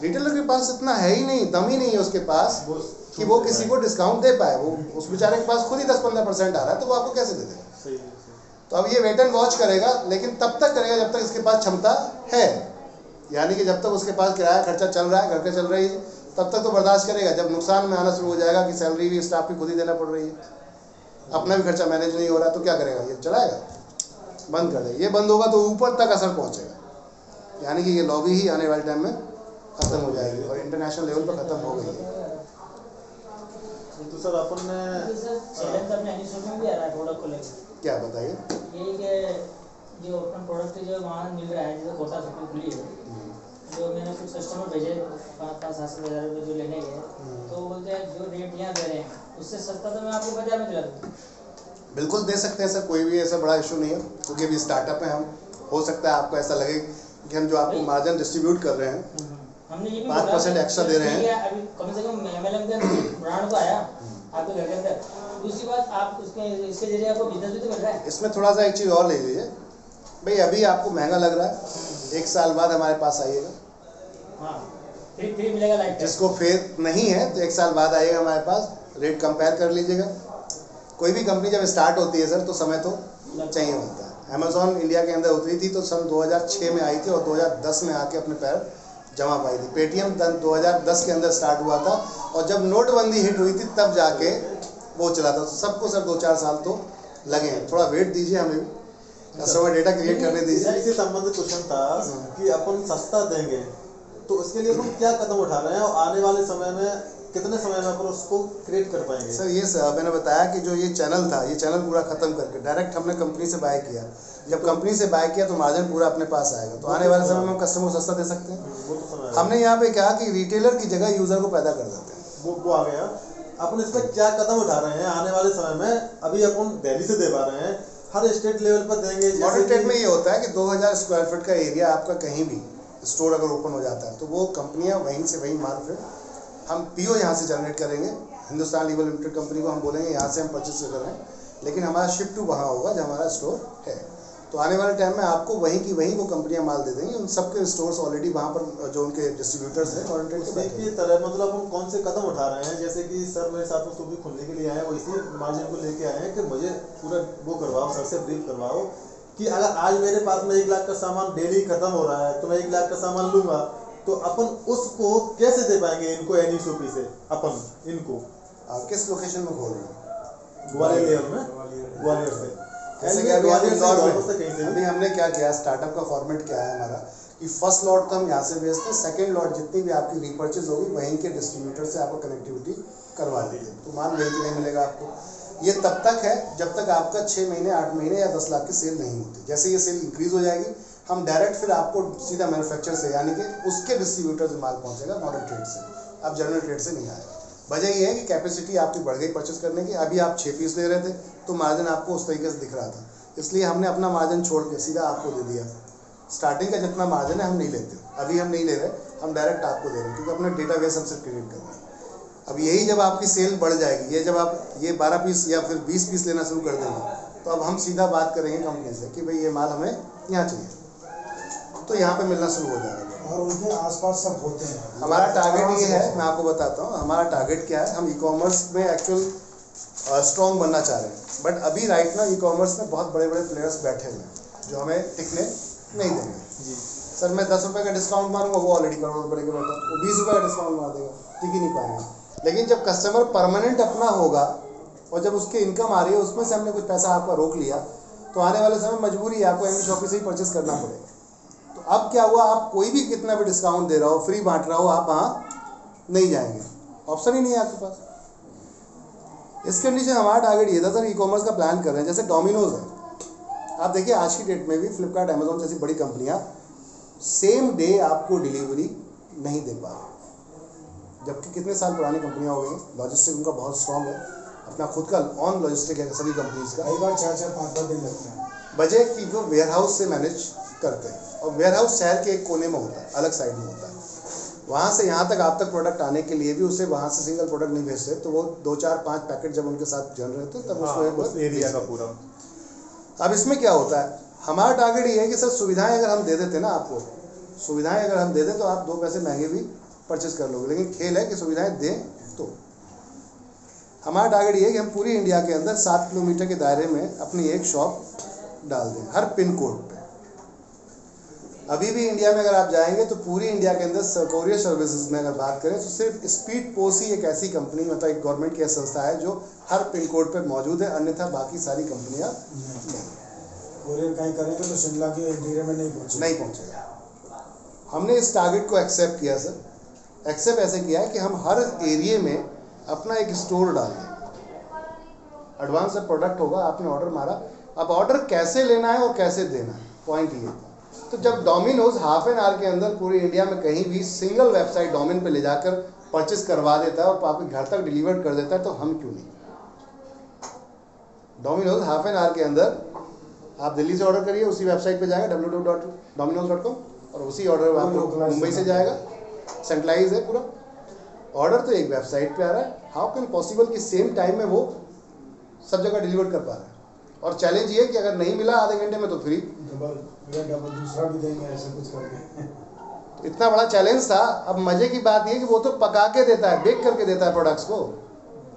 रिटेलर के पास इतना है ही नहीं, दम ही नहीं है उसके पास कि वो किसी को डिस्काउंट दे पाए। वो उस बेचारे के पास खुद ही 10-15% आ रहा है, तो वो आपको कैसे दे देगा? सही। तो अब ये वेट एंड वॉच करेगा, लेकिन तब तक करेगा जब तक इसके पास क्षमता है, यानी कि जब तक उसके पास किराया खर्चा चल रहा है, घर का चल रही है, तब तक तो बर्दाश्त करेगा। जब नुकसान में आना शुरू हो जाएगा कि सैलरी भी स्टाफ भी खुद ही देना पड़ रही है, अपना भी खर्चा मैनेज नहीं हो रहा, तो क्या करेगा? ये चलाएगा, बंद कर देगा। ये बंद होगा तो ऊपर तक असर पहुंचेगा, यानी कि ये लॉबी ही आने वाले टाइम में खत्म हो जाएगी और इंटरनेशनल लेवल पर खत्म हो गई है। तो सर अपन ने चैलेंज अपने एनिसोन में भी आ रहा है प्रोडक्ट को लेकर। क्या बताइए? यही कि जो अपन प्रोडक्ट जो वहाँ मिल रहा है, जैसे कोटा सुप्रीम खुली है, जो मैंने कुछ कस्टमर भेजे 5,000-7,000 रुपये जो लेने गए, तो वो बोलते हैं जो रेट यहाँ दे रहे हैं उससे सस्ता तो मैं आपको बाजार में दिला दूँ। बिल्कुल दे सकते हैं सर, कोई भी ऐसा बड़ा इशू नहीं है, क्योंकि अभी स्टार्टअप है हम। हो सकता है आपको ऐसा लगे कि हम जो आपको मार्जिन डिस्ट्रीब्यूट कर रहे हैं हमने ये भी 5% एक्स्ट्रा दे रहे हैं। अभी कम से कम MLM के अंदर ब्रांड तो आया आपके घर के अंदर। दूसरी बात, आप उसके इसके जरिए आपको बिजनेस भी तो मिल रहा है। इसमें थोड़ा सा एक चीज़ और ले लीजिए भाई, अभी आपको महंगा लग रहा है, 1 साल बाद हमारे पास आइएगा। हाँ, फ्री मिलेगा लाइफ टाइम। जिसको फेथ नहीं है तो 1 साल बाद आइएगा हमारे पास, रेट कंपेयर कर लीजिएगा। कोई भी कंपनी जब स्टार्ट होती है सर तो समय तो चाहिए होता है। अमेज़ॉन इंडिया के अंदर उतरी थी तो सन 2006 में आई थी और 2010 में आके अपने पैर जमा पाई थी। पेटीएम 2010 के अंदर स्टार्ट हुआ था और जब नोटबंदी हिट हुई थी तब जाके वो चला था। सबको सर 2-4 साल तो लगे हैं, थोड़ा वेट दीजिए, हमें भी कस्टमर डेटा क्रिएट करने दीजिए। इसी संबंधित क्वेश्चन था कि अपन सस्ता देंगे तो उसके लिए हम क्या कदम उठा रहे हैं और आने वाले समय में कितने समय में अपन उसको क्रिएट कर पाएंगे? सर ये मैंने बताया कि जो ये चैनल था, ये चैनल पूरा खत्म करके डायरेक्ट हमने कंपनी से बाय किया। जब कंपनी से बाय किया तो मार्जिन पूरा अपने पास आएगा, तो आने वाले समय में हम कस्टमर को सस्ता दे सकते हैं। वो तो समय हमने यहाँ पे कहा कि रिटेलर की जगह यूजर को पैदा कर देते हैं। वो आ गया। अपन इस पर क्या कदम उठा रहे हैं आने वाले समय में? अभी अपन दिल्ली से दे पा रहे हैं, हर स्टेट लेवल पर देंगे। मॉडर्न ट्रेड में ये होता है कि 2000 स्क्वायर फीट का एरिया आपका कहीं भी स्टोर अगर ओपन हो जाता है तो वो कंपनियां वहीं से वहीं माल फिर हम पीओ यहाँ से जनरेट करेंगे। हिंदुस्तान लीवर लिमिटेड कंपनी को हम बोलेंगे यहाँ से हम परचेस कर रहे हैं, लेकिन हमारा शिप टू वहाँ होगा जहाँ हमारा स्टोर है। तो आने वाले टाइम में आपको वहीं की वहीं वो कंपनियां माल दे देंगी। उन सबके स्टोर्स ऑलरेडी वहाँ पर जो उनके डिस्ट्रीब्यूटर्स हैं मॉडर्न ट्रेड उसी की तरह मतलब हम कौन से कदम उठा रहे हैं? जैसे कि सर मेरे साथ में सुबह खुलने के लिए आए, वो इसी मार्जिन को लेके आए हैं कि मुझे पूरा वो करवाओ, सर से ब्रीफ करवाओ कि अगर आज मेरे पास में 1 लाख का सामान डेली खत्म हो रहा है तो मैं 1 लाख का सामान लूंगा, तो अपन उसको कैसे दे पाएंगे इनको NESOP से? अपन इनको किस लोकेशन में खोल रहे हैं? ग्वालियर लेवल में, ग्वालियर से जैसे कि अभी ग्वालियर से इंदौर इंदौर में से कहीं से भी। अभी हमने क्या किया, स्टार्टअप का फॉर्मेट क्या है हमारा कि फर्स्ट लॉट तो हम यहाँ से भेजते हैं, सेकंड लॉट जितनी भी आपकी रीपर्चेज होगी वहीं के डिस्ट्रीब्यूटर से आपको कनेक्टिविटी करवा देंगे, तो मान वहीं नहीं मिलेगा आपको। ये तब तक है जब तक आपका 6 महीने 8 महीने या 10 लाख की सेल नहीं होती। जैसे ये सेल इंक्रीज हो जाएगी हम डायरेक्ट फिर आपको सीधा मैन्युफैक्चर से यानी कि उसके डिस्ट्रीब्यूटर से माल पहुंचेगा, मॉडर्न ट्रेड से, अब जनरल ट्रेड से नहीं आएगा। वजह ये है कि कैपेसिटी आपकी बढ़ गई परचेस करने की। अभी आप 6 पीस ले रहे थे तो मार्जिन आपको उस तरीके से दिख रहा था, इसलिए हमने अपना मार्जिन छोड़ के सीधा आपको दे दिया। स्टार्टिंग का जितना मार्जिन है हम नहीं लेते, अभी हम नहीं ले रहे, हम डायरेक्ट आपको दे रहे हैं, क्योंकि अपना डेटाबेस हमसे क्रिएट करना है। अब यही जब आपकी सेल बढ़ जाएगी, ये जब आप ये 12 पीस या फिर 20 पीस लेना शुरू कर देंगे तो अब हम सीधा बात करेंगे कंपनी से कि भाई ये माल हमें यहाँ चाहिए, तो यहाँ पे मिलना शुरू हो जाएगा। और उनके आसपास सब होते हैं। हमारा टारगेट ये है, मैं आपको बताता हूँ हमारा टारगेट क्या है। हम ई-कॉमर्स में एक्चुअल स्ट्रॉन्ग बनना चाह रहे हैं, बट अभी राइट ना ई-कॉमर्स में बहुत बड़े बड़े प्लेयर्स बैठे हुए हैं जो हमें टिकने नहीं देंगे। जी सर मैं 10 रुपये का डिस्काउंट मारूंगा, वो ऑलरेडी करोड़ रुपये का बैठा, वो 20 रुपये का डिस्काउंट मार देगा, टिक ही नहीं पाएंगे। लेकिन जब कस्टमर परमानेंट अपना होगा और जब उसकी इनकम आ रही है उसमें से हमने कुछ पैसा आपका रोक लिया तो आने वाले समय मजबूरी है आपको NESOP से ही परचेस करना पड़ेगा। तो अब क्या हुआ, आप कोई भी कितना भी डिस्काउंट दे रहा हो, फ्री बांट रहा हो, आप वहाँ नहीं जाएंगे, ऑप्शन ही नहीं है आपके पास। इस कंडीशन हमारा टारगेट ये था सर, ई-कॉमर्स का प्लान कर रहे हैं। जैसे डोमिनोज है, आप देखिए आज की डेट में भी फ्लिपकार्ट अमेजोन जैसी बड़ी कंपनियां सेम डे आपको डिलीवरी नहीं दे पा रही, जबकि कितने साल पुरानी कंपनियां हो गई, लॉजिस्टिक उनका बहुत स्ट्रॉन्ग है, अपना खुद का ऑन लॉजिस्टिक है सभी कंपनीज का। कई बार 4-4 5-5 दिन लगते हैं। वजह की वो वेयर हाउस से मैनेज करते हैं, और वेयर हाउस शहर के एक कोने में होता है, अलग साइड में होता है। वहाँ से यहाँ तक आप तक प्रोडक्ट आने के लिए भी उसे वहाँ से सिंगल प्रोडक्ट नहीं भेजते, तो वो 2-4-5 पैकेट जब उनके साथ जन रहे थे तब उसको एरिया का पूरा। अब इसमें क्या होता है, हमारा टारगेट ये है कि सर सुविधाएं अगर हम दे देते ना आपको, सुविधाएं अगर हम दे दें तो आप 2 पैसे महंगे भी परचेस कर लोगे, लेकिन खेल है कि सुविधाएं दें। तो हमारा टारगेट ये है कि हम पूरी इंडिया के अंदर 7 किलोमीटर के दायरे में अपनी एक शॉप डाल दें, हर पिन कोड पे। अभी भी इंडिया में अगर आप जाएंगे तो पूरी इंडिया के अंदर कोरियर सर्विसेज में अगर बात करें तो सिर्फ स्पीड पोस्ट ही एक ऐसी कंपनी, मतलब एक गवर्नमेंट की संस्था है जो हर पिन कोड पर मौजूद है, अन्यथा बाकी सारी कंपनियां नहीं। कोरियर कहीं करेंगे तो शिमला के एरिया में नहीं पहुंचेगा। हमने इस टारगेट को एक्सेप्ट किया सर। एक्सेप्ट ऐसे किया है कि हम हर एरिया में अपना एक स्टोर डाल दें। एडवांस प्रोडक्ट होगा, आपने ऑर्डर मारा, अब ऑर्डर कैसे लेना है और कैसे देना है, पॉइंट ये। तो जब डोमिनोज हाफ एन आवर के अंदर पूरे इंडिया में कहीं भी सिंगल वेबसाइट डोमेन पे ले जाकर परचेस करवा देता है और आपके घर तक डिलीवर कर देता है, तो हम क्यों नहीं? डोमिनोज हाफ एन आवर के अंदर आप दिल्ली से ऑर्डर करिए, उसी वेबसाइट पे जाएगा www.dominos.com और उसी ऑर्डर आपको मुंबई से जाएगा, सेंट्रलाइज है पूरा ऑर्डर, तो एक वेबसाइट पे आ रहा है। हाउ कैन पॉसिबल कि सेम टाइम में वो सब जगह डिलीवर कर पा रहा है? और चैलेंज ये कि अगर नहीं मिला आधे घंटे में तो फ्री, डबल दूसरा भी देंगे ऐसा कुछ करके। तो इतना बड़ा चैलेंज था। अब मजे की बात ये कि वो तो पका के देता है, बेक करके देता है प्रोडक्ट्स को,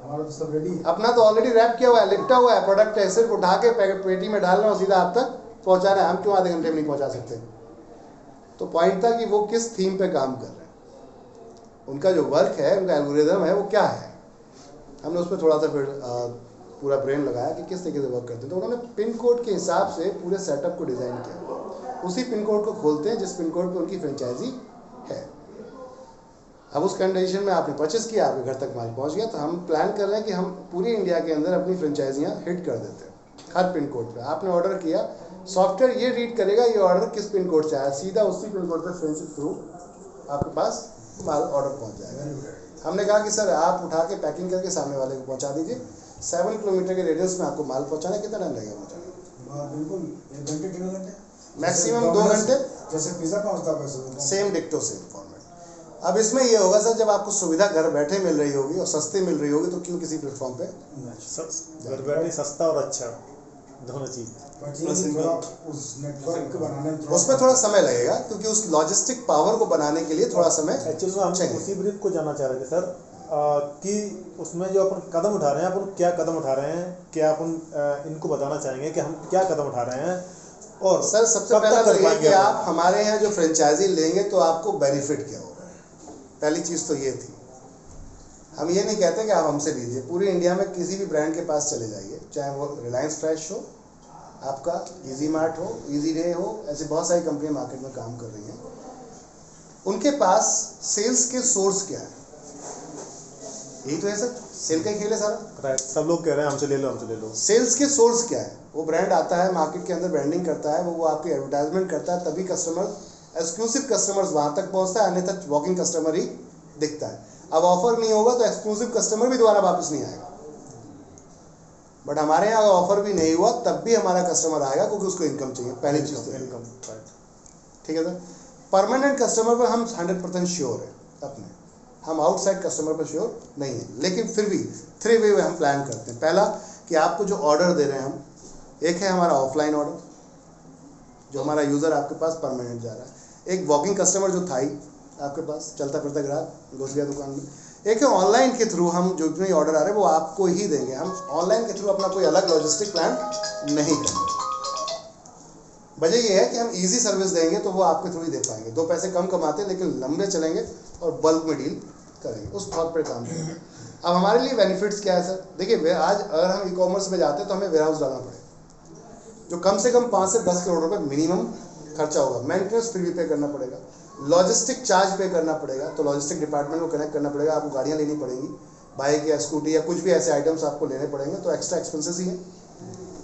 हमारा तो सब रेडी है। अपना तो ऑलरेडी रैप किया हुआ है, लिपटा हुआ है, प्रोडक्ट ऐसे उठा के पेटी में डालना और सीधा आप तक पहुंचाना है। हम क्यों आधे घंटे में नहीं पहुंचा सकते? तो पॉइंट था कि वो किस थीम पे काम कर रहे हैं, उनका जो वर्क है, उनका एल्गोरिदम है वो क्या है। हमने उस पर थोड़ा सा फिर पूरा ब्रेन लगाया कि किस तरीके से वर्क करते हैं। तो उन्होंने पिन कोड के हिसाब से पूरे सेटअप को डिज़ाइन किया, उसी पिन कोड को खोलते हैं जिस पिन कोड पे उनकी फ्रेंचाइजी है। अब उस कंडीशन में आपने परचेस किया, आपके घर तक माल पहुंच गया, तो हम प्लान कर रहे हैं कि हम पूरी इंडिया के अंदर अपनी फ्रेंचाइजियाँ हिट कर देते हैं हर पिन कोड पे। आपने ऑर्डर किया, सॉफ्टवेयर ये रीड करेगा ये ऑर्डर किस पिन कोड से आया, सीधा उसी पिन कोड पर फ्रेंच थ्रू आपके पास माल ऑर्डर पहुँच जाएगा। हमने कहा कि सर आप उठा के पैकिंग करके सामने वाले को पहुँचा दीजिए, 7 किलोमीटर के रेडियस में आपको माल पहुँचाना, कितना टाइम लगेगा पहुँचाने? बिल्कुल 1 घंटे 1.5 घंटे, मैक्सिमम 2 घंटे, जैसे पिज्जा पहुंचता है वैसे सेम डिक्टो सेम फॉर्मेट। अब इसमें ये होगा सर, जब आपको सुविधा घर बैठे मिल रही होगी और सस्ती मिल रही होगी, तो क्यों किसी प्लेटफॉर्म पे? घर बैठे सस्ता और अच्छा दोनों चीज। उस नेटवर्क को बनाने में उसमें थोड़ा समय लगेगा, क्योंकि उस लॉजिस्टिक पावर को बनाने के लिए थोड़ा समय एक्चुअली में हम चाहिए। उसी ब्रीफ को जानना चाह रहे थे सर, कि उसमें जो अपन कदम उठा रहे हैं, अपन क्या कदम उठा रहे हैं, क्या अपन इनको बताना चाहेंगे कि हम क्या कदम उठा रहे हैं। और सर सबसे पहला तो ये कि आप हमारे यहाँ जो फ्रेंचाइजी लेंगे तो आपको बेनिफिट क्या होगा, पहली चीज़ तो ये थी। हम ये नहीं कहते कि आप हमसे लीजिए, पूरी इंडिया में किसी भी ब्रांड के पास चले जाइए, चाहे वो रिलायंस फ्रेश हो, आपका इजी मार्ट हो, इजी डे हो, ऐसे बहुत सारी कंपनियां मार्केट में काम कर रही हैं। उनके पास सेल्स के सोर्स क्या है? यही तो है सर, सेल का ही खेल है सारा। राइट, सब लोग कह रहे हैं हमसे ले लो हमसे ले लो। सेल्स के सोर्स क्या है? वो ब्रांड आता है मार्केट के अंदर, ब्रांडिंग करता है, वो आपकी एडवर्टाइजमेंट करता है, तभी कस्टमर, एक्सक्लूसिव कस्टमर्स वहाँ तक पहुँचता है, अन्यथा वॉकिंग कस्टमर ही दिखता है। अब ऑफर नहीं होगा तो एक्सक्लूसिव कस्टमर भी दोबारा वापस नहीं आएगा। बट हमारे यहाँ अगर ऑफर भी नहीं हुआ तब भी हमारा कस्टमर आएगा, क्योंकि उसको इनकम चाहिए, पहली चीज़ तो इनकम। राइट, ठीक है सर। परमानेंट कस्टमर पर हम 100% श्योर है अपने, हम आउटसाइड कस्टमर पर श्योर नहीं है, लेकिन फिर भी 3 वे हम प्लान करते हैं। पहला कि आपको जो ऑर्डर दे रहे हैं हम, एक है हमारा ऑफलाइन ऑर्डर, जो हमारा यूज़र आपके पास परमानेंट जा रहा है, एक वॉकिंग कस्टमर जो था ही आपके पास, चलता फिरता ग्राहक घुस गया दुकान में, एक है ऑनलाइन के थ्रू हम जो भी ऑर्डर आ रहे हैं वो आपको ही देंगे। हम ऑनलाइन के थ्रू अपना कोई अलग लॉजिस्टिक प्लान नहीं करेंगे। वजह ये है कि हम इजी सर्विस देंगे तो वो आपके थ्रू ही दे पाएंगे, 2 पैसे कम कमाते हैं लेकिन लंबे चलेंगे और बल्क में डील करेंगे, उस थॉट पर काम करेंगे। अब हमारे लिए बेनिफिट्स क्या है सर? देखिए, आज अगर हम ई-कॉमर्स में जाते हैं तो हमें वेयर हाउस डालना पड़ेगा, जो कम से कम 5 से 10 करोड़ रुपये मिनिमम खर्चा होगा। मेंटेनेंस फ्री पे करना पड़ेगा, लॉजिस्टिक चार्ज पे करना पड़ेगा, तो लॉजिस्टिक डिपार्टमेंट को कनेक्ट करना पड़ेगा, आपको गाड़ियाँ लेनी पड़ेंगी, बाइक या स्कूटी या कुछ भी ऐसे आइटम्स आपको लेने पड़ेंगे, तो एक्स्ट्रा एक्सपेंसेस ही हैं,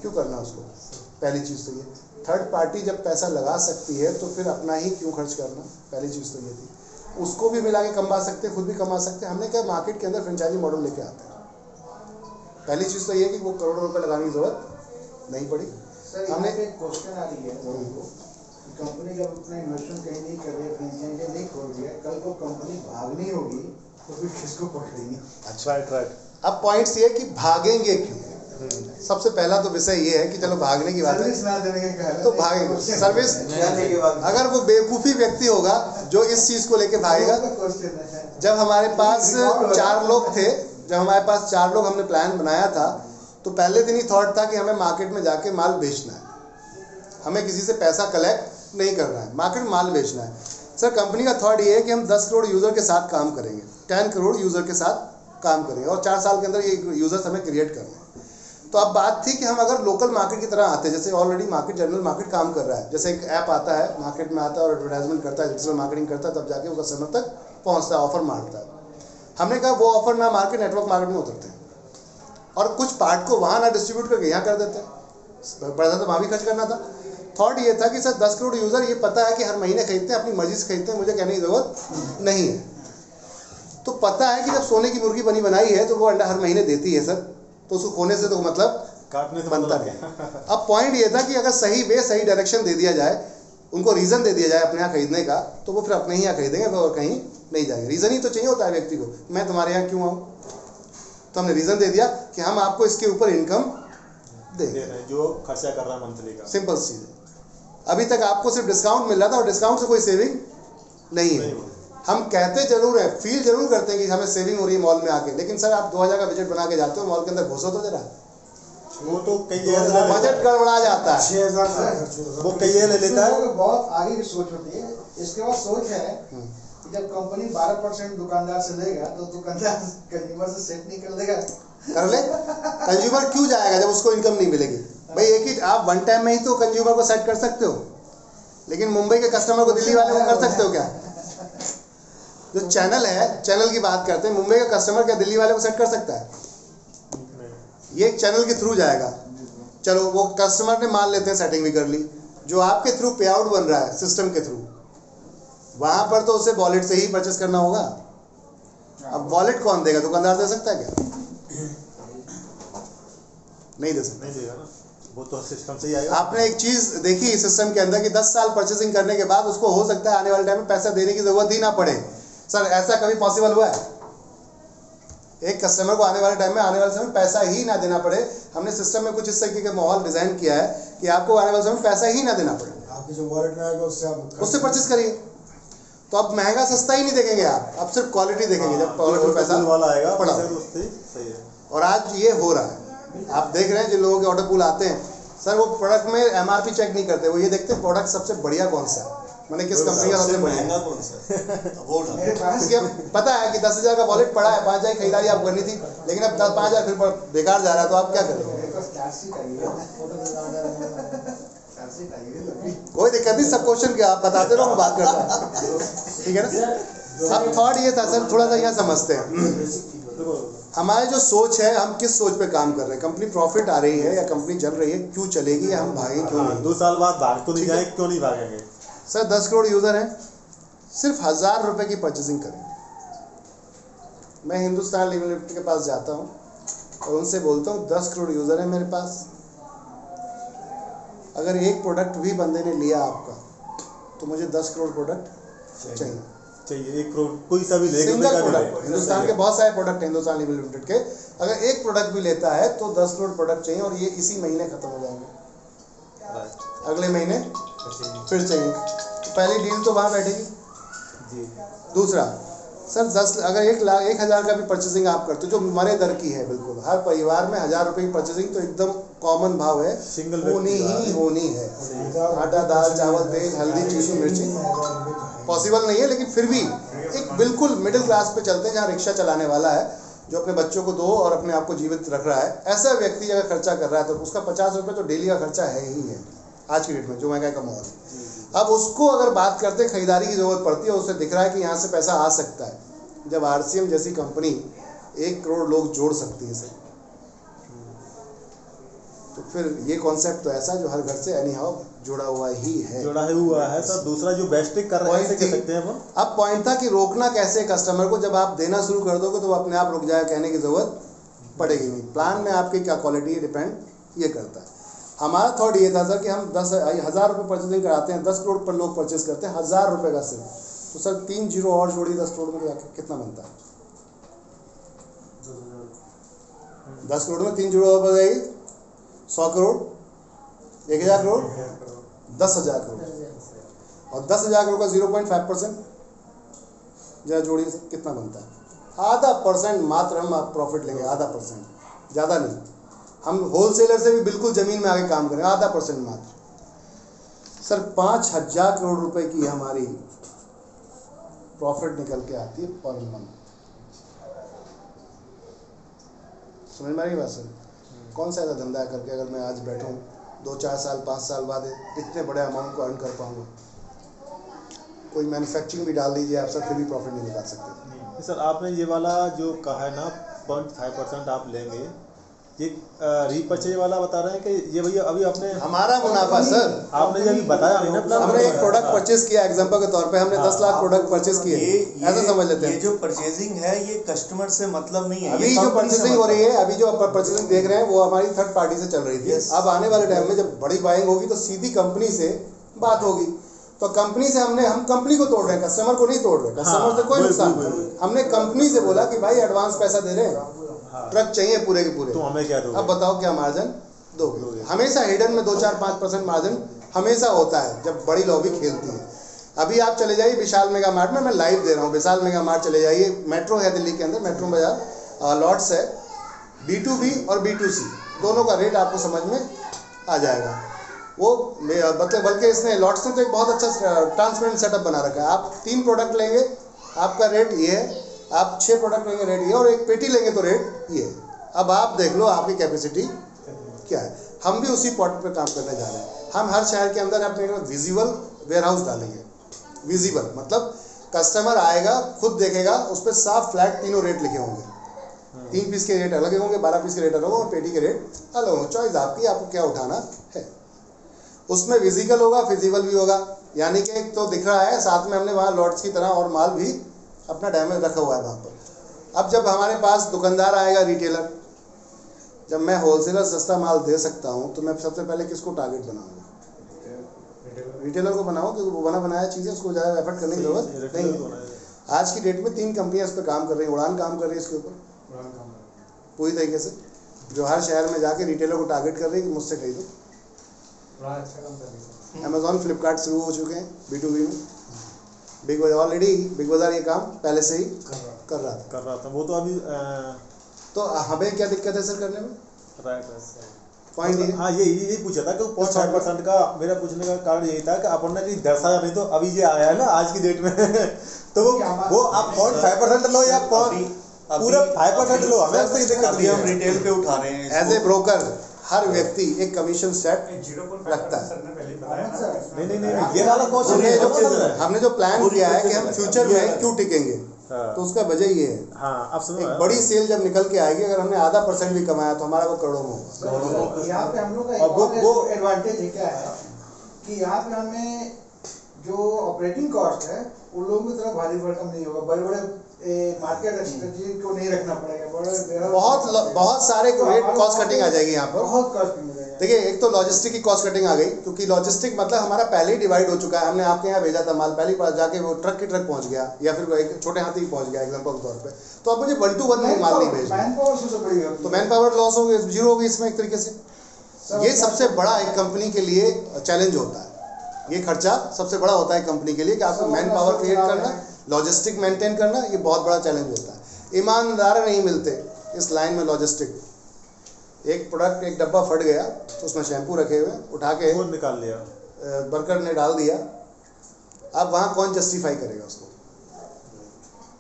क्यों करना उसको? पहली चीज़ तो ये। थर्ड पार्टी जब पैसा लगा सकती है तो फिर अपना ही क्यों खर्च करना, पहली चीज़ तो ये थी। उसको भी मिला के कमा सकते हैं, खुद भी कमा सकते हैं। हमने क्या मार्केट के अंदर फ्रेंचाइजी मॉडल लेके आते हैं। पहली चीज़ तो ये कि वो करोड़ों रुपये लगाने की जरूरत नहीं पड़ी। हमने एक क्वेश्चन आ रही है, कंपनी जब अपना इन्वेस्टमेंट कहीं नहीं कर रही है, फ्रेंचाइजी नहीं खोल रही है, कल को कंपनी भागनी होगी तो फिर किसको पकड़ेंगे? अच्छा, राइट। अब पॉइंट्स ये कि भागेंगे क्यों? सबसे पहला तो विषय ये है कि चलो भागने की बात सर्विस है ना देने के कारण तो भागेंगे। सर्विस अगर वो बेवकूफ़ी व्यक्ति होगा जो इस चीज़ को लेके भागेगा। क्वेश्चन है, जब हमारे पास 4 लोग थे, जब हमारे पास 4 लोग, हमने प्लान बनाया था, तो पहले दिन ही थॉट था कि हमें मार्केट में जाके माल बेचना है, हमें किसी से पैसा कलेक्ट नहीं करना है, मार्केट में माल बेचना है। सर कंपनी का थॉट ये है कि हम 10 करोड़ यूज़र के साथ काम करेंगे, 10 करोड़ यूज़र के साथ काम करेंगे और 4 साल के अंदर ये यूज़र्स हमें क्रिएट करना है। तो अब बात थी कि हम अगर लोकल मार्केट की तरह आते, जैसे ऑलरेडी मार्केट जनरल मार्केट काम कर रहा है, जैसे एक ऐप आता है मार्केट में आता है और एडवर्टाइजमेंट करता है, डिजिटल मार्केटिंग करता है, तब जाके वो कस्टमर तक पहुँचता है, ऑफर मारता है। हमने कहा वो ऑफर ना मार्केट नेटवर्क मार्केट में उतरते हैं और कुछ पार्ट को वहाँ ना डिस्ट्रीब्यूट करके यहाँ कर देते हैं, पैसा तो वहाँ भी खर्च करना था। थॉट ये था कि सर 10 करोड़ यूज़र ये पता है कि हर महीने खरीदते हैं, अपनी मर्जी से खरीदते हैं, मुझे कहने की ज़रूरत नहीं है। तो पता है कि जब सोने की मुर्गी बनी बनाई है तो वो अंडा हर महीने देती है सर, तो उसको खोने से तो मतलब काटने से बनता मतलब नहीं। अब पॉइंट ये था कि अगर सही वे सही डायरेक्शन दे दिया जाए, उनको रीज़न दे दिया जाए अपने यहाँ खरीदने का, तो वो फिर अपने ही यहाँ खरीदेंगे, फिर और कहीं नहीं जाएंगे। रीज़न ही तो चाहिए होता है व्यक्ति को, मैं तुम्हारे यहाँ क्यों आऊँ। तो हमने रीज़न दे दिया कि हम आपको इसके ऊपर इनकम दे रहे हैं जो खर्चा कर रहा है मंथली का। सिंपल चीज़ है। अभी तक आपको सिर्फ डिस्काउंट मिल रहा था और डिस्काउंट से कोई सेविंग नहीं है। हम कहते जरूर है, फील जरूर करते हैं कि हमें सेविंग हो रही है मॉल में आके, लेकिन सर आप 2000 का बजट बना के जाते हो मॉल के अंदर, घुसो तो जरा, वो तो कई जगह बजट गड़बड़ा जाता है। 6000 का खर्च होगा। वो कई जगह ले लेता है। बहुत आगे की सोच होती है। इसके बाद सोच है कि जब कंपनी 12% दुकानदार से लेगा तो दुकानदार कंज्यूमर से सेट नहीं कर देगा। कर ले, कंज्यूमर क्यों जाएगा जब उसको इनकम नहीं मिलेगी। भाई एक ही आप वन टाइम में ही तो कंज्यूमर को सेट कर सकते हो, लेकिन मुंबई के कस्टमर को दिल्ली वाले को कर सकते हो क्या। जो चैनल है, चैनल की बात करते हैं, मुंबई का कस्टमर क्या दिल्ली वाले को सेट कर सकता है। ये एक चैनल के थ्रू जाएगा। चलो वो कस्टमर ने मान लेते हैं सेटिंग भी कर ली, जो आपके थ्रू पे आउट बन रहा है सिस्टम के थ्रू, वहां पर तो उसे वॉलेट से ही परचेस करना होगा। अब वॉलेट कौन देगा, दुकानदार दे सकता है क्या। नहीं दे सकता, नहीं देगा ना, वो तो सिस्टम से ही आएगा। आपने एक चीज देखी सिस्टम के अंदर कि 10 साल परचेसिंग करने के बाद उसको हो सकता है आने वाले टाइम में पैसा देने की जरूरत ही ना पड़े। सर ऐसा कभी पॉसिबल हुआ है एक कस्टमर को आने वाले टाइम में, आने वाले समय पैसा ही ना देना पड़े। हमने सिस्टम में कुछ इस तरीके का माहौल डिजाइन किया है कि आपको आने वाले समय पैसा ही ना देना पड़े, आपके जो वॉलेट में आएगा उससे आप उससे परचेस करिए। तो अब महंगा सस्ता ही नहीं देखेंगे आप, अब सिर्फ क्वालिटी देखेंगे। जब वॉलेट में पैसा वाला आएगा पड़ा, सही है। और आज ये हो रहा है। आप देख रहे हैं जिन लोगों के ऑर्डर पूल आते हैं, सर वो प्रोडक्ट में एमआरपी चेक नहीं करते, वो ये देखते हैं प्रोडक्ट सबसे बढ़िया कौन सा है, मैंने किस कंपनी का सबसे बढ़िया कौन सा वो उठा। मेरे पास क्योंकि अब पता है कि 10,000 का वॉलेट पड़ा है, 5,000 की खरीदारी आप करनी थी, लेकिन अब 5,000 फिर बेकार जा रहा है, तो आप क्या करेंगे। मेरे पास चार्जशीट आई है, चार्जशीट आई है लकड़ी। कोई दिक्कत नहीं, सब क्वेश्चन क्या आप बताते रहो, मैं बात करता हूँ, ठीक है ना। अब थॉट ये था सर, थोड़ा सा यहाँ समझते हैं हमारी जो सोच है, हम किस सोच पे काम कर रहे हैं। कंपनी प्रॉफिट आ रही है या कंपनी चल रही है, क्यों चलेगी या हम भागें क्यों नहीं। 2 साल बाद भाग तो नहीं जाए, क्यों नहीं भागेंगे। सर 10 करोड़ यूज़र हैं, सिर्फ 1000 रुपये की परचेसिंग करें। मैं हिंदुस्तान लिमिटेड के पास जाता हूँ और उनसे बोलता हूँ 10 करोड़ यूज़र हैं मेरे पास, अगर एक प्रोडक्ट भी बंदे ने लिया आपका तो मुझे 10 करोड़ प्रोडक्ट चाहिए। 1 करोड़ कोई सा भी लेगा, सिंगल प्रोडक्ट, हिंदुस्तान के बहुत सारे प्रोडक्ट हैं हिंदुस्तान लिमिटेड के, अगर एक प्रोडक्ट भी लेता है तो 10 करोड़ प्रोडक्ट चाहिए, और ये इसी महीने खत्म हो जाएंगे, अगले महीने फिर चाहिए। तो पहली डील तो वहाँ बैठेगी जी। दूसरा सर 10 अगर 1,00,000 का भी परचेसिंग आप करते हो, जो मरे दर की है, बिल्कुल हर परिवार में 1000 रुपये की परचेसिंग तो एकदम कॉमन भाव है, सिंगल होनी ही होनी है। आटा दाल चावल तेल हल्दी चीनी मिर्ची पॉसिबल नहीं है, लेकिन फिर भी एक बिल्कुल मिडिल क्लास पे चलते हैं, जहाँ रिक्शा चलाने वाला है जो अपने बच्चों को दो और अपने आप को जीवित रख रहा है, ऐसा व्यक्ति अगर खर्चा कर रहा है तो उसका 50 रुपये तो डेली का खर्चा है ही है आज की डेट में, जो महंगाई का माहौल है। अब उसको अगर बात करते खरीदारी की ज़रूरत पड़ती है, उसे दिख रहा है कि यहाँ से पैसा आ सकता है। जब RCM जैसी कंपनी 1 करोड़ लोग जोड़ सकती है इसे, तो फिर ये कॉन्सेप्ट तो ऐसा जो हर घर से एनी हाउ जुड़ा हुआ ही है, जुड़ा हुआ है सर। दूसरा जो बेस्टिक कर रहे हैं, ऐसे कह सकते हैं हम। अब पॉइंट था कि रोकना कैसे कस्टमर को, जब आप देना शुरू कर दोगे तो वो अपने आप रुक जाए, कहने की ज़रूरत पड़ेगी नहीं। प्लान में आपकी क्या क्वालिटी डिपेंड ये करता है। हमारा थॉट ये था सर कि हम 10,000 रुपये परचेसिंग कराते हैं, 10 करोड़ पर लोग परचेस करते हैं, 1000 रुपये का सिर्फ, तो सर 3 जीरो और जोड़ी 10 करोड़ में जाकर कितना बनता है। 10 करोड़ में 3 जीरो और बढ़ जाएगी, 100 करोड़, 1000 करोड़, 10,000 करोड़, और 10,000 करोड़ का 0.5% जरा जोड़िए सर कितना बनता है। आधा परसेंट मात्र हम आप प्रॉफिट लेंगे, आधा परसेंट, ज़्यादा नहीं। हम होलसेलर से भी बिल्कुल ज़मीन में आगे काम करें, आधा परसेंट मात्र। सर 5,000 करोड़ रुपए की हमारी प्रॉफिट निकल के आती है पर मंथ। समझ में आ रही बात सर। कौन सा ऐसा धंधा करके अगर मैं आज बैठूं 2-4 साल 5 साल बाद इतने बड़े अमाउंट को अर्न कर पाऊंगा। कोई मैन्युफैक्चरिंग भी डाल दीजिए आप सर, फिर भी प्रॉफिट नहीं निकाल सकते। सर आपने ये वाला जो कहा है ना 0.5% आप लेंगे, ये रीपर्चेज वाला बता रहे हैं कि ये भैया अभी आपने हमारा मुनाफा सर, आपने अभी बताया नहीं ना प्लान। हमने एक प्रोडक्ट परचेज किया एग्जांपल के तौर पे, हमने 10 लाख प्रोडक्ट परचेज किए, ऐसा समझ लेते ये हैं। जो परचेजिंग है ये कस्टमर से मतलब नहीं है। अभी ये जो company से परचेजिंग हो मतलब रही है, अभी जो परचेजिंग देख रहे हैं वो हमारी थर्ड पार्टी से चल रही थी। Yes. अब आने वाले टाइम में जब बड़ी बाइंग होगी तो सीधी कंपनी से बात होगी, तो कंपनी से हम कंपनी को तोड़ रहे हैं, कस्टमर को नहीं तोड़ रहे। कस्टमर से कोई नुकसान नहीं। हमने कंपनी से बोला कि भाई एडवांस पैसा दे रहे हैं, ट्रक चाहिए पूरे के पूरे, तो हमें क्या दोगे? अब बताओ क्या मार्जिन दोगे? हमेशा हिडन में 2-4-5% मार्जिन हमेशा होता है जब बड़ी लॉबी खेलती है। अभी आप चले जाइए विशाल मेगा मार्ट में, मैं लाइव दे रहा हूँ, विशाल मेगा मार्ट चले जाइए, मेट्रो है दिल्ली के अंदर, मेट्रो बाजार लॉट्स है, B2B और B2C दोनों का रेट आपको समझ में आ जाएगा। वो बल्कि इसने लॉट्स ने तो एक बहुत अच्छा ट्रांसपेरेंट सेटअप बना रखा है। आप 3 प्रोडक्ट लेंगे आपका रेट ये है, आप 6 प्रोडक्ट लेंगे रेट ये, और एक पेटी लेंगे तो रेट ये है। अब आप देख लो आपकी कैपेसिटी क्या है। हम भी उसी पॉट पे काम करने जा रहे हैं। हम हर शहर के अंदर अपने विजिबल वेयर हाउस डालेंगे। विजिबल मतलब कस्टमर आएगा खुद देखेगा, उस पर साफ फ्लैट तीनों रेट लिखे होंगे। 3 पीस के रेट अलग होंगे, 12 पीस के रेट अलग होंगे, पेटी के रेट अलग होंगे। चॉइस आपकी, आपको क्या उठाना है। उसमें विजिबल होगा, फिजिबल भी होगा, यानी कि एक तो दिख रहा है, साथ में हमने वहाँ लॉट्स की तरह और माल भी अपना डैमेज रखा हुआ है वहाँ पर। अब जब हमारे पास दुकानदार आएगा, रिटेलर, जब मैं होलसेलर सस्ता माल दे सकता हूँ तो मैं सबसे पहले किसको टारगेट बनाऊंगा? रिटेलर को बनाऊँ, क्योंकि वो बना बनाया चीज़ें उसको ज़्यादा एफर्ट करने की जरूरत नहीं है। आज की डेट में 3 कंपनियाँ इस पर काम कर रही हैं। उड़ान काम कर रही है इसके ऊपर पूरी तरीके से, जो हर शहर में जाके रिटेलर को टारगेट कर रही है कि मुझसे खरीदो। अमेजॉन, फ्लिपकार्ट शुरू हो चुके हैं B2B में। बिग बाजार ऑलरेडी, बिग बाजार ये काम पहले से ही कर रहा था। वो तो अभी तो हमें क्या दिक्कत है सर करने में? राइट पॉइंट ये, हाँ यही पूछा था कि 5% का मेरा पूछने का कारण यही था कि अपन ने कहीं दर्शाया नहीं, तो अभी ये आया है ना आज की डेट में तो वो आप 0.5% लो या पूरा 5% लो, हमें कोई दिक्कत अभी नहीं हम है। रिटेल पे उठा रहे हैं एज ए ब्रोकर हर व्यक्ति एक कमीशन सेट रखता है। नहीं ये वाला क्वेश्चन हमने जो प्लान किया है कि हम फ्यूचर में क्यों टिकेंगे, तो उसका वजह ये है। हाँ अब सुनो, एक बड़ी सेल जब निकल के आएगी, अगर हमने आधा % भी कमाया तो हमारा वो करोड़ों में होगा। यहाँ पे हम लोग का और एक और एडवांटेज है क्या है कि यहाँ पे हमें जो ऑपरेटिंग कॉस्ट है उन लोगों की तरफ भारी भरकम नहीं होगा। बड़े बड़े मार्केट एक्सपेंसिव को नहीं रखना पड़ेगा। बहुत सारे रेट कॉस्ट कटिंग आ जाएगी यहाँ पर। बहुत कॉस्ट मिल जाएगा। देखिए, एक तो लॉजिस्टिक की कॉस्ट कटिंग आ गई, क्योंकि लॉजिस्टिक मतलब हमारा पहले ही डिवाइड हो चुका है। हमने आपके यहाँ भेजा था माल, पहले ही जाके वो ट्रक की ट्रक पहुँच गया, या फिर एक छोटे हाथी पहुँच गया एग्जाम्पल के तौर पर। तो अब मुझे 1 to 1 माल नहीं भेजना, तो मैन पावर लॉस होगी, जीरो होगी इसमें एक तरीके से। ये सबसे बड़ा एक कंपनी के लिए चैलेंज होता है। ये खर्चा सबसे बड़ा होता है कंपनी के लिए कि आपको मैन पावर क्रिएट करना, लॉजिस्टिक मेंटेन करना, ये बहुत बड़ा चैलेंज होता है। ईमानदार नहीं मिलते इस लाइन में लॉजिस्टिक। एक प्रोडक्ट, एक डब्बा फट गया तो उसमें शैम्पू रखे हुए, उठा के वो निकाल लिया, वर्कर ने डाल दिया। अब वहाँ कौन जस्टिफाई करेगा उसको?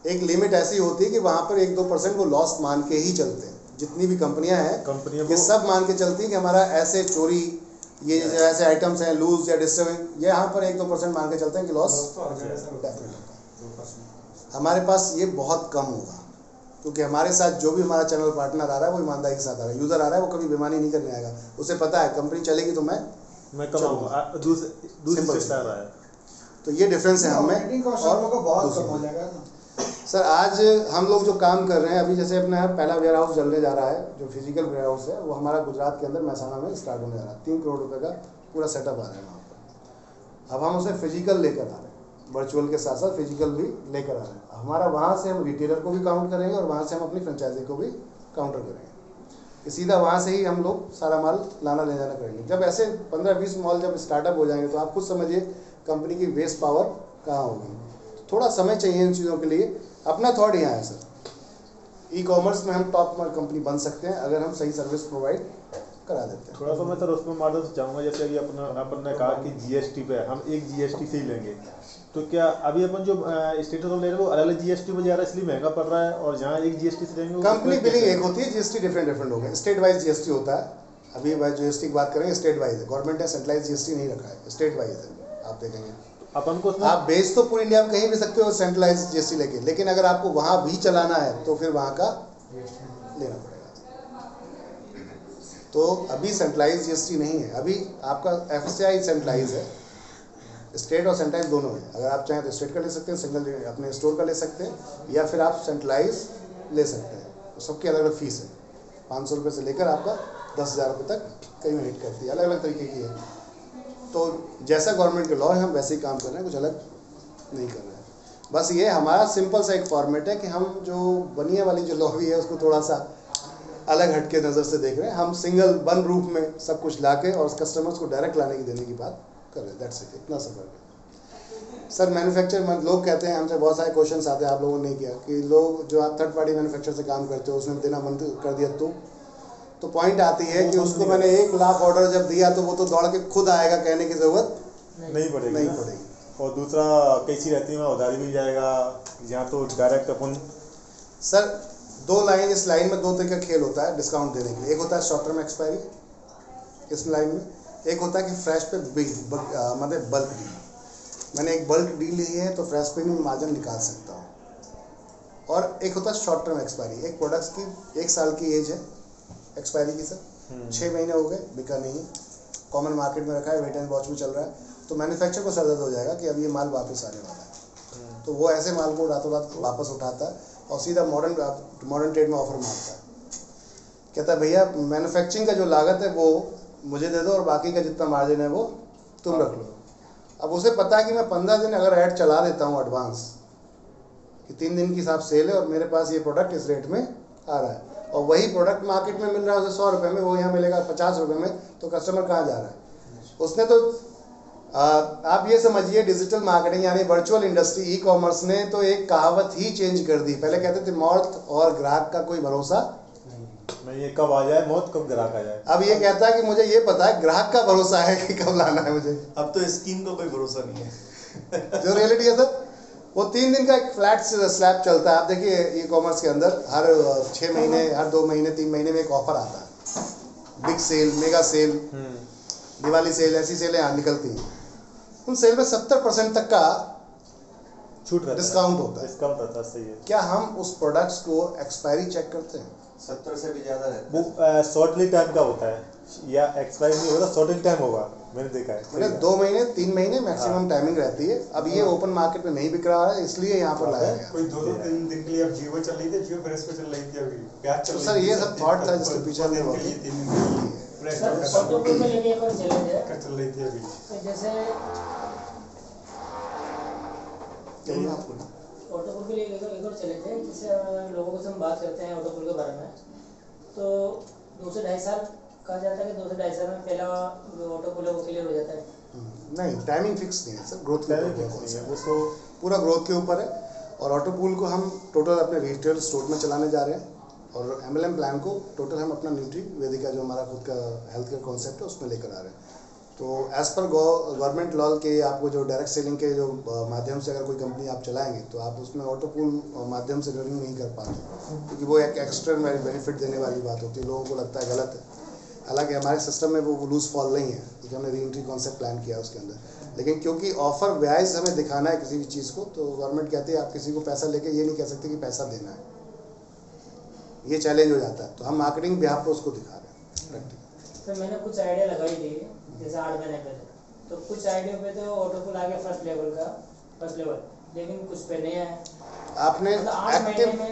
एक लिमिट ऐसी होती है कि वहाँ पर 1-2% वो लॉस मान के ही चलते हैं। जितनी भी कंपनियाँ हैं ये सब मान के चलती हैं कि हमारा ऐसे चोरी, ये जो ऐसे आइटम्स हैं लूज या डिस्टर्बिंग, ये यहाँ पर 1-2% मान के चलते हैं कि लॉस डेफिनेट होगा। हमारे पास ये बहुत कम होगा, क्योंकि हमारे साथ जो भी हमारा चैनल पार्टनर आ रहा है वो ईमानदारी के साथ आ रहा है। यूज़र आ रहा है वो कभी बेईमानी नहीं करने आएगा, उसे पता है कंपनी चलेगी तो मैं कमाऊंगा, दूसरी से आ रहा है। तो ये डिफरेंस है हमें और सर आज हम लोग जो काम कर रहे हैं अभी, जैसे अपना पहला वेयर हाउस चलने जा रहा है, जो फिजिकल वेयर हाउस है वो हमारा गुजरात के अंदर महसाना में स्टार्ट होने जा रहा है। 3 करोड़ रुपए का पूरा सेटअप आ रहा है वहाँ पर। अब हम उसे फिजिकल लेकर आ रहे हैं, वर्चुअल के साथ साथ फिजिकल भी लेकर आ रहे हैं। हमारा वहाँ से हम रिटेलर को भी काउंट करेंगे और वहाँ से हम अपनी फ्रेंचाइजी को भी काउंटर करेंगे। सीधा वहाँ से ही हम लोग सारा माल लाना ले जाना करेंगे। जब ऐसे 15-20 मॉल जब स्टार्टअप हो जाएंगे तो आप खुद समझिए कंपनी की बेस पावर कहाँ होगी। थोड़ा समय चाहिए इन चीज़ों के लिए। अपना थॉट यहाँ है सर, ई-कॉमर्स में हम टॉप कंपनी बन सकते हैं अगर हम सही सर्विस प्रोवाइड करा देते हैं। थोड़ा सा मैं सर उसमें मॉडल चाहूँगा, जैसे अभी अपन ने कहा कि GST पे हम एक GST से ही लेंगे, तो क्या अभी अपन जो स्टेटस ले रहे हैं वो अलग GST में जा रहा है इसलिए महंगा पड़ रहा है, और जहाँ एक GST से लेंगे कंपनी बिलिंग एक होती है, GST डिफरेंट हो गया। स्टेट वाइज GST होता है। अभी GST की बात करेंगे, स्टेट वाइज है। गवर्नमेंट ने सेंट्रलाइज GST नहीं रखा है, स्टेट वाइज है। आप देखेंगे अपन को आप बेच तो पूरी इंडिया में कहीं भी सकते हो सेंट्रलाइज GST लेके, लेकिन अगर आपको वहाँ भी चलाना है तो फिर वहाँ का लेना पड़ेगा। तो अभी सेंट्रलाइज जीएसटी नहीं है, अभी आपका एफसीआई सेंट्रलाइज है, स्टेट और सेंट्रलाइज दोनों है। अगर आप चाहें तो स्टेट का ले सकते हैं, सिंगल अपने स्टोर का ले सकते हैं, या फिर आप सेंट्रलाइज ले सकते हैं। तो सबकी अलग अलग फीस है, 500 रुपये से लेकर आपका 10,000 रुपये तक कई में हिट करती है, अलग अलग तरीके की है। तो जैसा गवर्नमेंट के लॉ है हम वैसे ही काम कर रहे हैं, कुछ अलग नहीं कर रहे हैं। बस ये हमारा सिंपल सा एक फॉर्मेट है कि हम जो बनिया वाली जो लॉबी है उसको थोड़ा सा अलग हटके नज़र से देख रहे हैं। हम सिंगल वन रूफ में सब कुछ लाके और कस्टमर्स को डायरेक्ट लाने की देने की बात कर रहे हैं। दैट्स इट, इतना सा फर्क है। सर मैन्युफैक्चर लोग कहते हैं, हमसे बहुत सारे क्वेश्चंस आते हैं, आप लोगों ने नहीं किया कि लोग जो आप थर्ड पार्टी मैन्युफैक्चर से काम करते हो उसने देना बंद कर दिया, तो पॉइंट आती है कि उसको मैंने 1 लाख ऑर्डर जब दिया तो वो तो दौड़ के खुद आएगा, कहने की ज़रूरत नहीं पड़ेगी। और दूसरा कैसी रहती है, मैं उधारी मिल जाएगा, यहाँ तो डायरेक्ट अपन। सर 2 लाइन, इस लाइन में 2 तरह का खेल होता है डिस्काउंट देने के लिए। एक होता है शॉर्ट टर्म एक्सपायरी इस लाइन में, एक होता है कि फ्रेश पे मतलब बल्क डील। मैंने एक बल्क डील ली है तो फ्रेश पे भी मार्जिन निकाल सकता हूँ। और एक होता है शॉर्ट टर्म एक्सपायरी, एक प्रोडक्ट्स की 1 साल की एज है एक्सपायरी की सर, 6 महीने हो गए, बिका नहीं है, कॉमन मार्केट में रखा है, वेट एंड वॉच में चल रहा है, तो मैन्युफैक्चर को सरदर्द हो जाएगा कि अब ये माल वापस आने वाला है। तो वो ऐसे माल को रातों रात वापस उठाता है और सीधा मॉडर्न ट्रेड में ऑफर मारता है, कहता है भैया मैन्युफैक्चरिंग का जो लागत है वो मुझे दे दो और बाकी का जितना मार्जिन है वो तुम रख लो। अब उसे पता है कि मैं 15 दिन अगर ऐड चला देता हूँ एडवांस, कि 3 दिन की हिसाब सेल है और मेरे पास ये प्रोडक्ट इस रेट में आ रहा है, और वही प्रोडक्ट मार्केट में मिल रहा है उसे 100 रुपये में, वो यहाँ मिलेगा 50 रुपये में, तो कस्टमर कहाँ जा रहा है? उसने तो आप ये समझिए डिजिटल मार्केटिंग यानी वर्चुअल इंडस्ट्री, ई कॉमर्स ने तो एक कहावत ही चेंज कर दी। पहले कहते थे मौत और ग्राहक का कोई भरोसा नहीं, ये कब आ जाए मौत, कब ग्राहक आ जाए। अब ये कहता है कि मुझे ये पता है ग्राहक का भरोसा है कि कब लाना है मुझे। अब तो स्कीम का कोई भरोसा नहीं है। जो रियलिटी है सर, वो 3 दिन का एक फ्लैट स्लैब चलता है। आप देखिए ई कॉमर्स के अंदर हर 6 महीने, हर 2 महीने, 3 महीने में एक ऑफर आता है, big sale, mega sale, Diwali sale, ऐसी सेलें यहाँ निकलती हैं। उन सेल में 70% तक का छूट रहता है, डिस्काउंट होता है। डिस्काउंट रहता है, सही है। क्या हम उस प्रोडक्ट्स को एक्सपायरी चेक करते हैं? 70 से भी ज़्यादा रहता है। वो शॉर्टली टाइम का होता है या एक्सपायरी नहीं होता, शॉर्टली टाइम होगा, मैंने देखा है। मतलब 2 महीने 3 महीने मैक्सिमम टाइमिंग रहती है। अब ये ओपन मार्केट में नहीं बिक रहा है, इसलिए यहाँ पर लाया गया। कोई 2-3 दिन के लिए अब जियो चल रही थी, जियो फ्रेश पे चल रही थी, अभी प्याज चल तो रही सर थी, ये सब थॉट था जिसके पीछे हमने के लिए 3 दिन के लिए फ्रेश सर ऑटोमोबाइल में लेके एक और चैलेंज है चल रही थी अभी। तो जैसे ऑटोपुल के लिए एक और चैलेंज है, जिससे लोगों से हम बात करते हैं ऑटोपुल के बारे में, तो 2 से 2.5 साल कहा जाता है कि 2 से 2.5 साल में पहला ऑटोपुल है वो क्लियर हो जाता है। नहीं, टाइमिंग फिक्स नहीं है सर, ग्रोथ के ऊपर है, वो तो पूरा ग्रोथ के ऊपर है। और ऑटोपूल को हम टोटल अपने रिटेल स्टोर में चलाने जा रहे हैं, और MLM प्लान को टोटल हम अपना न्यूट्री वेदिका जो हमारा खुद का हेल्थ केयर कॉन्सेप्ट है उसमें लेकर आ रहे हैं। तो एज़ पर गवर्नमेंट लॉ के आपको जो डायरेक्ट सेलिंग के जो माध्यम से अगर कोई कंपनी आप चलाएंगे तो आप उसमें ऑटोपूल माध्यम से रनिंग नहीं कर पाते, क्योंकि वो एक एक्स्ट्रा बेनिफिट देने वाली बात होती है, लोगों को लगता है गलत है। हालांकि हमारे सिस्टम में वो लूज फॉल नहीं है, क्योंकि हमने री एंट्री कॉन्सेप्ट प्लान किया उसके अंदर। लेकिन क्योंकि ऑफर वाइज हमें दिखाना है किसी भी चीज़ को, तो गवर्नमेंट कहती है आप किसी को पैसा लेके ये नहीं कह सकते कि पैसा देना है, ये चैलेंज हो जाता है। तो हम मार्केटिंग बिहाफ पे उसको दिखा रहे हैं प्रैक्टिकल। तो मैंने कुछ आइडिया लगाई थी जैसे 8 महीने पहले, तो कुछ आइडिया पे तो ऑटोपुल आ गया फर्स्ट लेवल, लेकिन कुछ पे नहीं है। आपने मतलब 8 महीने एक्टिव, में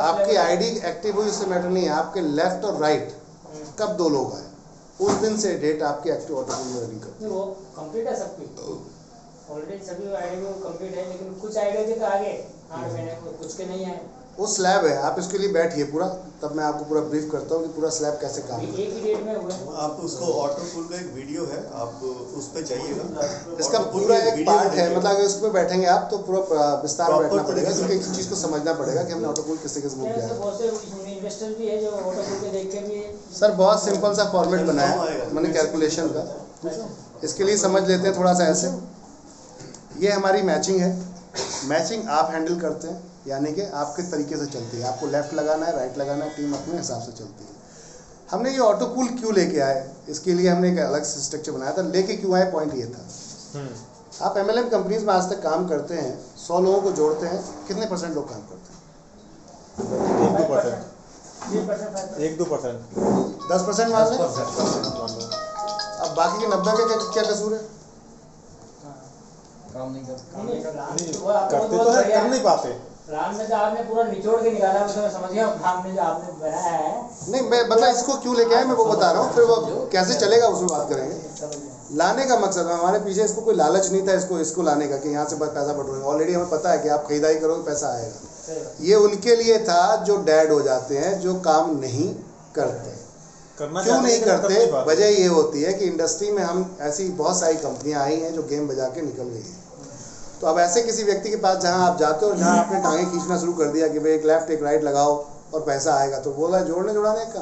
आपकी आईडी एक्टिव हुई उससे मैटर नहीं है, आपके लेफ्ट और राइट कब 2 लोग आए उस दिन से डेट आपकी एक्टिव ऑटोपूल में रनिंग करती है। वो कंप्लीट है सब कुछ, ऑलरेडी सभी आइडिया वो कंप्लीट है, लेकिन कुछ आइडिया के तो आगे 8 महीने कुछ के नहीं है। वो स्लैब है, आप इसके लिए बैठिए पूरा, तब मैं आपको पूरा ब्रीफ करता हूँ कि पूरा स्लैब कैसे काम एक ही डेट में हुआ। आप उसको ऑटोपूल का एक वीडियो है, आप उस पे जाइएगा। इसका ऑटोपूल पूरा की एक वीडियो पार्ट है, देखिए। मतलब अगर इस पर बैठेंगे आप तो पूरा विस्तार में बैठना Proper पड़ेगा, तरीके से क्योंकि एक चीज़ को समझना पड़ेगा कि हमने ऑटोपूल किस तरीके से बुक किया है। बहुत से इन्वेस्टर भी है जो ऑटोपुल के देख के भी सर बहुत सिंपल सा फॉर्मेट बनाया है मैंने कैलकुलेशन का, इसके लिए समझ लेते हैं थोड़ा सा ऐसे। ये हमारी मैचिंग है, मैचिंग आप हैंडल करते हैं, यानी कि आपके तरीके से चलती है, आपको लेफ्ट लगाना है, राइट लगाना है, टीम अपने हिसाब से चलती है। हमने ये ऑटोपूल क्यों लेके आए, इसके लिए हमने एक अलग स्ट्रक्चर बनाया था। लेके क्यों आए, पॉइंट ये था। आप MLM कंपनीज में आज तक काम करते हैं, 100 लोगों को जोड़ते हैं, कितने % लोग काम करते हैं? 1-2%। 10% मान लें, 10%। अब बाकी के 90 का क्या कसूर है? काम नहीं करते। नहीं, करते तो है, कर नहीं पाते। राम में तो आपने पूरा निचोड़ के निकाला, मतलब मैं समझ गया राम ने जो आपने बनाया है। नहीं, मैं मतलब इसको क्यों लेके आए मैं वो बता रहा हूँ, फिर वो कैसे चलेगा उसमें बात करेंगे। लाने का मकसद है, हमारे पीछे इसको कोई लालच नहीं था इसको लाने का कि यहाँ से पैसा बटोरेंगे। ऑलरेडी हमें पता है कि आप खरीदारी करोगे पैसा आएगा। ये उनके लिए था जो डेड हो जाते हैं, जो काम नहीं करते। क्यों नहीं करते? वजह ये होती है कि इंडस्ट्री में हम ऐसी बहुत सारी कंपनियां आई हैं जो गेम बजा के निकल गई हैं। तो अब ऐसे किसी व्यक्ति के पास जहां आप जाते हो और जहां आपने टांगे खींचना शुरू कर दिया कि भाई एक लेफ्ट एक राइट लगाओ और पैसा आएगा, तो बोला जोड़ने जुड़ाने का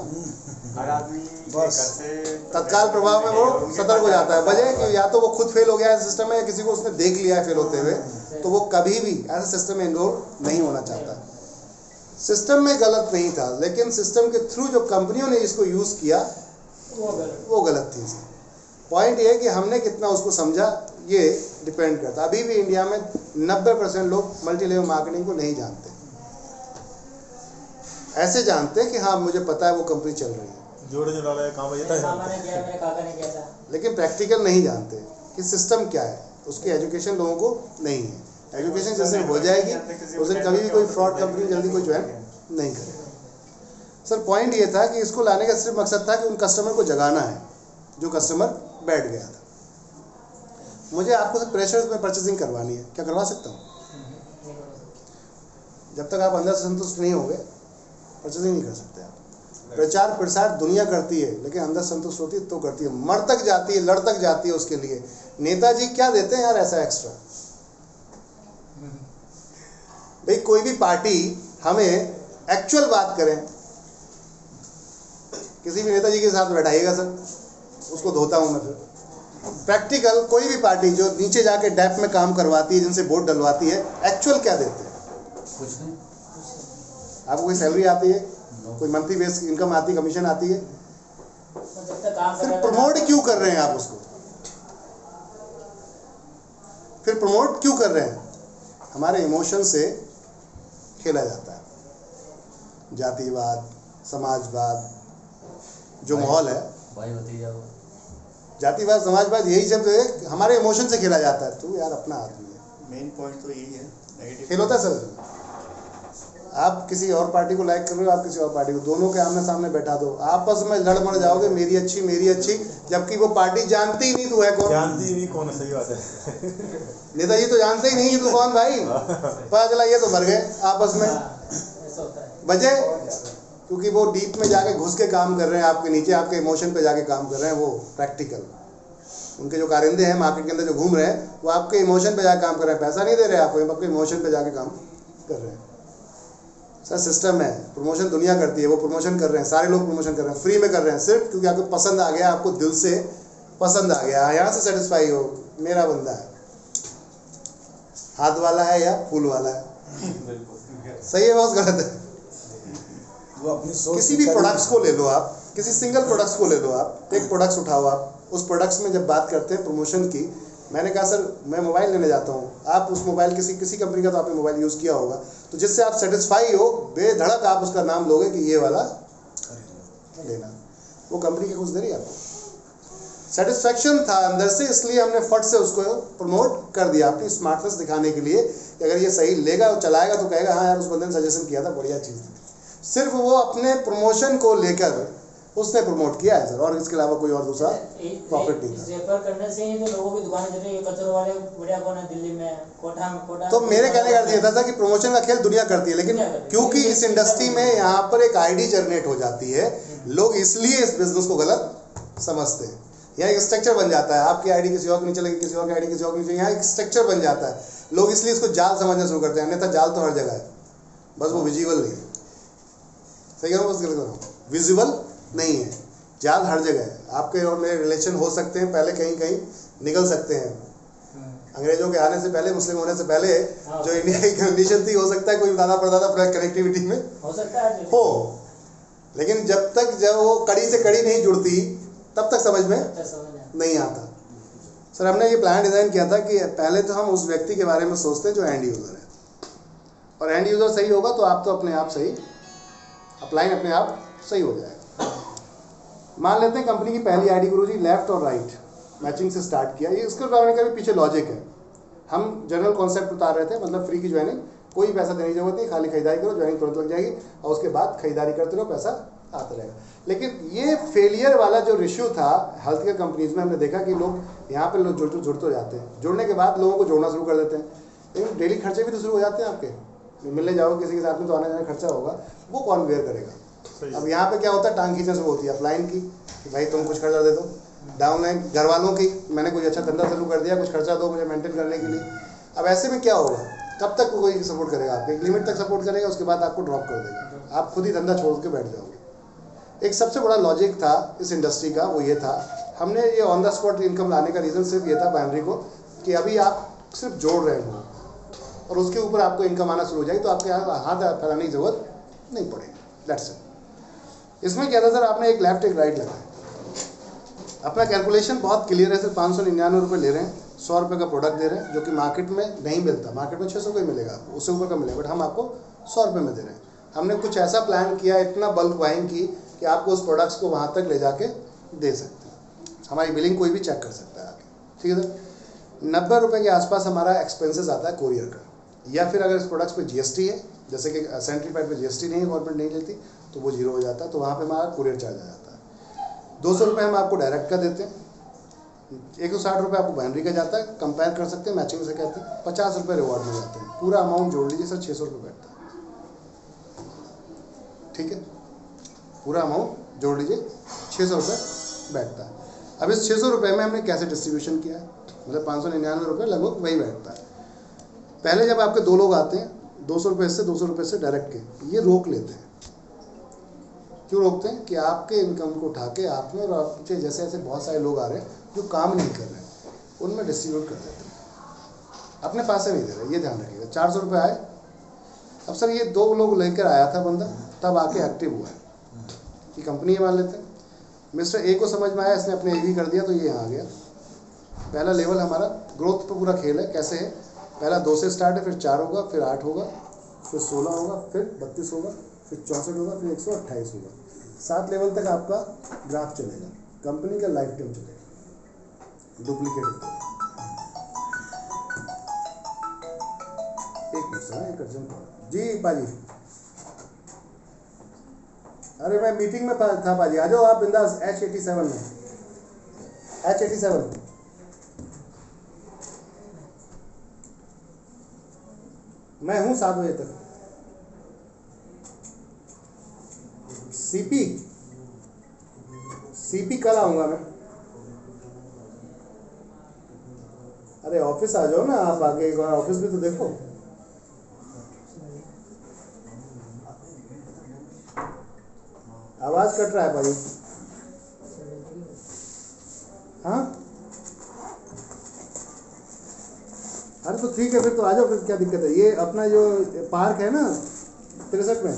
हर आदमी बस तत्काल प्रभाव में वो सतर्क हो जाता है। वजह कि या तो वो खुद फेल हो गया है सिस्टम में, या किसी को उसने देख लिया है फेल होते हुए, तो वो कभी भी ऐसे सिस्टम में इनरोल नहीं होना चाहता। सिस्टम में गलत नहीं था, लेकिन सिस्टम के थ्रू जो कंपनियों ने इसको यूज़ किया वो गलत थी। पॉइंट ये है कि हमने कितना उसको समझा, ये डिपेंड करता। अभी भी इंडिया में 90% लोग मल्टी लेवल मार्केटिंग को नहीं जानते। ऐसे जानते हैं कि हाँ मुझे पता है वो कंपनी चल रही है, जोड़े जुड़ा रहे काम मेरे मामा ने किया, मेरे काका ने किया था। लेकिन प्रैक्टिकल नहीं जानते कि सिस्टम क्या है। उसकी एजुकेशन लोगों को नहीं है। एजुकेशन जैसे हो जाएगी उस दिन कभी भी कोई फ्रॉड कंपनी जल्दी कोई ज्वाइन नहीं करेगा। सर पॉइंट ये था कि इसको लाने का सिर्फ मकसद था कि उन कस्टमर को जगाना है जो कस्टमर बैठ गया था। मुझे आपको सिर्फ प्रेशर में परचेजिंग करवानी है, क्या करवा सकता हूँ? जब तक आप अंदर से संतुष्ट नहीं होंगे परचेजिंग नहीं कर सकते आप। प्रचार प्रसार दुनिया करती है, लेकिन अंदर संतुष्ट होती है तो करती है। मर तक जाती है, लड़ तक जाती है उसके लिए। नेताजी क्या देते हैं यार ऐसा एक्स्ट्रा? भाई कोई भी पार्टी हमें एक्चुअल बात करें, किसी भी नेताजी के साथ बैठाइएगा सर, उसको धोता हूं मैं। फिर प्रैक्टिकल कोई भी पार्टी जो नीचे जाके डैप में काम करवाती है, जिनसे वोट डलवाती है, एक्चुअल क्या देते हैं? कुछ नहीं। आपको कोई सैलरी आती है, कोई मंथली बेस इनकम आती है, कमीशन आती है? जब तक काम फिर प्रमोट क्यों कर रहे हैं आप उसको? फिर प्रमोट क्यों कर रहे हैं? हमारे इमोशन से खेला जाता है। जातिवाद, समाजवाद जो माहौल है, भाई भतीजा हो, जातिवाद समाजवाद यही सब हमारे इमोशन से खेला जाता है। तू यार अपना आदमी है। मेन पॉइंट तो यही है, नेगेटिव खेल होता है सर। आप किसी और पार्टी को लाइक कर रहे हो, आप किसी और पार्टी को, दोनों के आमने सामने बैठा दो, आपस में लड़ मर जाओगे, मेरी अच्छी, जबकि वो पार्टी जानती ही नहीं तू है कौन। जानती नहीं कौन है, सही बात है। नेताजी तो जानते ही नहीं कि तू कौन भाई। पता चला ये तो मर गए आपस में। ऐसा होता है। वजह क्योंकि वो डीप में जाके घुस के काम कर रहे हैं, आपके नीचे आपके इमोशन पे जाके काम कर रहे हैं। वो प्रैक्टिकल उनके जो कारिंदे हैं मार्केट के अंदर जो घूम रहे हैं, वो आपके इमोशन पे जाके काम कर रहे हैं। पैसा नहीं दे रहे आपको, आपके इमोशन पे जाके काम कर रहे हैं। सर सिस्टम है, प्रमोशन दुनिया करती है, वो प्रमोशन कर रहे हैं, सारे लोग प्रमोशन कर रहे हैं, फ्री में कर रहे हैं, सिर्फ क्योंकि आपको पसंद आ गया, आपको दिल से पसंद आ गया, यहाँ से सेटिस्फाई हो, मेरा बंदा है। हाथ वाला है या फूल वाला है? सही है, बहुत गलत है। वो अपनी सोच किसी भी प्रोडक्ट्स को ले लो आप, किसी सिंगल प्रोडक्ट्स को ले लो आप, एक प्रोडक्ट्स उठाओ आप, उस प्रोडक्ट्स में जब बात करते हैं प्रमोशन की, मैंने कहा सर मैं मोबाइल लेने जाता हूँ, आप उस मोबाइल किसी कंपनी का तो आपने मोबाइल यूज़ किया होगा, तो जिससे आप सेटिस्फाई हो, बेधड़क आप उसका नाम लोगे कि ये वाला लेना। वो कंपनी की कुछ देरी आपको सेटिस्फैक्शन था अंदर से, इसलिए हमने फट से उसको प्रमोट कर दिया अपनी स्मार्टनेस दिखाने के लिए कि अगर ये सही लेगा और चलाएगा तो कहेगा हाँ यार उस बंदे ने सजेशन किया था, बढ़िया चीज़ थी। सिर्फ वो अपने प्रमोशन को लेकर उसने प्रमोट किया है सर, और इसके अलावा कोई और दूसरा प्रॉफिट नहीं था। रेफर करने से ही तो लोगों की दुकानें चल रही है। कचरों वाले बढ़िया कौन है दिल्ली में, कोटा। तो मेरे कहने का अर्थ ये था कि प्रमोशन का खेल दुनिया करती है, लेकिन क्योंकि इस इंडस्ट्री में यहाँ पर एक आईडी जनरेट हो जाती है, लोग इसलिए इस बिजनेस को गलत समझते हैं। यहाँ एक स्ट्रक्चर बन जाता है, आपकी आईडी किसी और के नीचे लगी, किसी और की आईडी किसी और के नीचे, यहाँ एक स्ट्रक्चर बन जाता है। लोग इसलिए इसको जाल समझना शुरू करते हैं, अन्यथा जाल तो हर जगह है, बस वो विजिबल नहीं है। सही है, बस गलत विजिबल नहीं है, जाल हर जगह है। आपके और मेरे रिलेशन हो सकते हैं, पहले कहीं कहीं निकल सकते हैं। अंग्रेजों के आने से पहले, मुस्लिम होने से पहले जो इंडिया की कंडीशन थी, हो सकता है कोई दादा परदादा कनेक्टिविटी में हो सकता है हो, लेकिन जब वो कड़ी से कड़ी नहीं जुड़ती तब तक समझ में नहीं आता। सर हमने ये प्लान डिज़ाइन किया था कि पहले तो हम उस व्यक्ति के बारे में सोचते हैं जो एंड यूज़र है, और एंड यूज़र सही होगा तो आप तो अपने आप सही, अपलाइन अपने आप सही हो जाएगा। मान लेते हैं कंपनी की पहली आईडी गुरुजी लेफ्ट और राइट मैचिंग से स्टार्ट किया। ये इसको करने का भी पीछे लॉजिक है। हम जनरल कॉन्सेप्ट उतार रहे थे, मतलब फ्री की ज्वाइनिंग, कोई पैसा देने की जरूरत नहीं, खाली खरीदारी करो, ज्वाइनिंग तुरंत लग जाएगी और उसके बाद खरीदारी करते रहो, पैसा आता रहेगा। लेकिन ये फेलियर वाला जो रेशियो था हेल्थ केयर कंपनीज में, हमने देखा कि लोग यहाँ पे लोग जुड़ तो जाते हैं, जुड़ने के बाद लोगों को जोड़ना शुरू कर देते हैं, लेकिन डेली खर्चे भी तो शुरू हो जाते हैं आपके। मिलने जाओगे किसी के साथ में तो आने जाने खर्चा होगा, वो कौन बेयर करेगा। अब यहाँ पे क्या होता है, टांग खींचना शुरू होती है अपलाइन की कि भाई तुम कुछ खर्चा दे दो, डाउनलाइन घर वालों की मैंने कुछ अच्छा धंधा शुरू कर दिया, कुछ खर्चा दो मुझे मेंटेन करने के लिए। अब ऐसे में क्या होगा, कब तक कोई सपोर्ट करेगा आपको, एक लिमिट तक सपोर्ट करेगा, उसके बाद आपको ड्रॉप कर देगा, आप खुद ही धंधा छोड़ के बैठ जाओगे। एक सबसे बड़ा लॉजिक था इस इंडस्ट्री का, वो ये था, हमने ये ऑन द स्पॉट इनकम लाने का रीज़न सिर्फ ये था बाइनरी को, कि अभी आप सिर्फ जोड़ रहे हो और उसके ऊपर आपको इनकम आना शुरू हो जाएगी, तो आपके यहाँ हाथ फैलाने की जरूरत नहीं पड़ेगी। That's it. इसमें क्या था सर, आपने एक लेफ्ट एक राइट लगाया, अपना कैलकुलेशन बहुत क्लियर है। सिर्फ 599 रुपये ले रहे हैं, 100 रुपये का प्रोडक्ट दे रहे हैं, जो कि मार्केट में नहीं मिलता। मार्केट में 600 का ही मिलेगा आपको, उससे ऊपर का मिलेगा, बट हम आपको 100 रुपये में दे रहे हैं। हमने कुछ ऐसा प्लान किया, इतना बल्क बाइंग की कि आपको उस प्रोडक्ट्स को वहाँ तक ले जाके दे सकते हैं। हमारी बिलिंग कोई भी चेक कर सकता है आगे, ठीक है सर। 90 रुपये के आसपास हमारा एक्सपेंसेस आता है कोरियर का, या फिर अगर इस प्रोडक्ट्स पे जीएसटी है, जैसे कि सेंट्रीफाइड पे जीएसटी नहीं है, गवर्नमेंट नहीं लेती, तो वो 0 हो जाता है, तो वहाँ पे हमारा कोरियर चार्ज आ जाता है। 200 रुपये हम आपको डायरेक्ट का देते हैं, 160 रुपये आपको बाइनरी का जाता है, कंपेयर कर सकते हैं, मैचिंग से कहते हैं, 50 रुपये रिवॉर्ड में जाते हैं। पूरा अमाउंट जोड़ लीजिए सर, 600 रुपये बैठता है, ठीक है, पूरा अमाउंट जोड़ लीजिए, 600 रुपये बैठता है। अब इस 600 रुपये में हमने कैसे डिस्ट्रीब्यूशन किया है, मतलब 599 रुपये लगभग वही बैठता है। पहले जब आपके 2 लोग आते हैं, 200 रुपये से 200 रुपये से डायरेक्ट के, ये रोक लेते हैं। क्यों रोकते हैं कि आपके इनकम को उठा के आपने और आपके जैसे ऐसे बहुत सारे लोग आ रहे हैं जो काम नहीं कर रहे हैं, उनमें डिस्ट्रीब्यूट कर देते हैं, अपने पास से नहीं दे रहे। ये ध्यान रखिएगा। 400 रुपये आए, अब सर ये 2 लोग लेकर आया था बंदा, तब आके एक्टिव हुआ है कि कंपनी मान लेते हैं। मिस्टर ए को समझ में आया, इसने अपने ए भी कर दिया, तो ये यहाँ आ गया। पहला लेवल हमारा ग्रोथ पर पूरा खेल है। कैसे है, पहला 2 से स्टार्ट है, फिर 4 होगा, फिर 8 होगा, फिर 16 होगा, फिर 32 होगा, फिर 64 होगा, फिर 128 होगा। 7 लेवल तक आपका ग्राफ चलेगा, कंपनी का लाइफ टाइम चलेगा, डुप्लीकेट होगा। एक मिनट, एक अर्जेंट कॉल जी पाजी। अरे मैं मीटिंग में था पाजी, आ जाओ आप बिंदास। H87 में, H87 मैं हूँ 7 बजे तक। सीपी कल आऊँगा मैं। अरे ऑफिस आ जाओ ना आप, आगे एक बार ऑफिस भी तो देखो। आवाज कट रहा है भाई। हाँ अरे तो ठीक है, फिर तो आ जाओ, फिर क्या दिक्कत है। ये अपना जो पार्क है ना 63 में,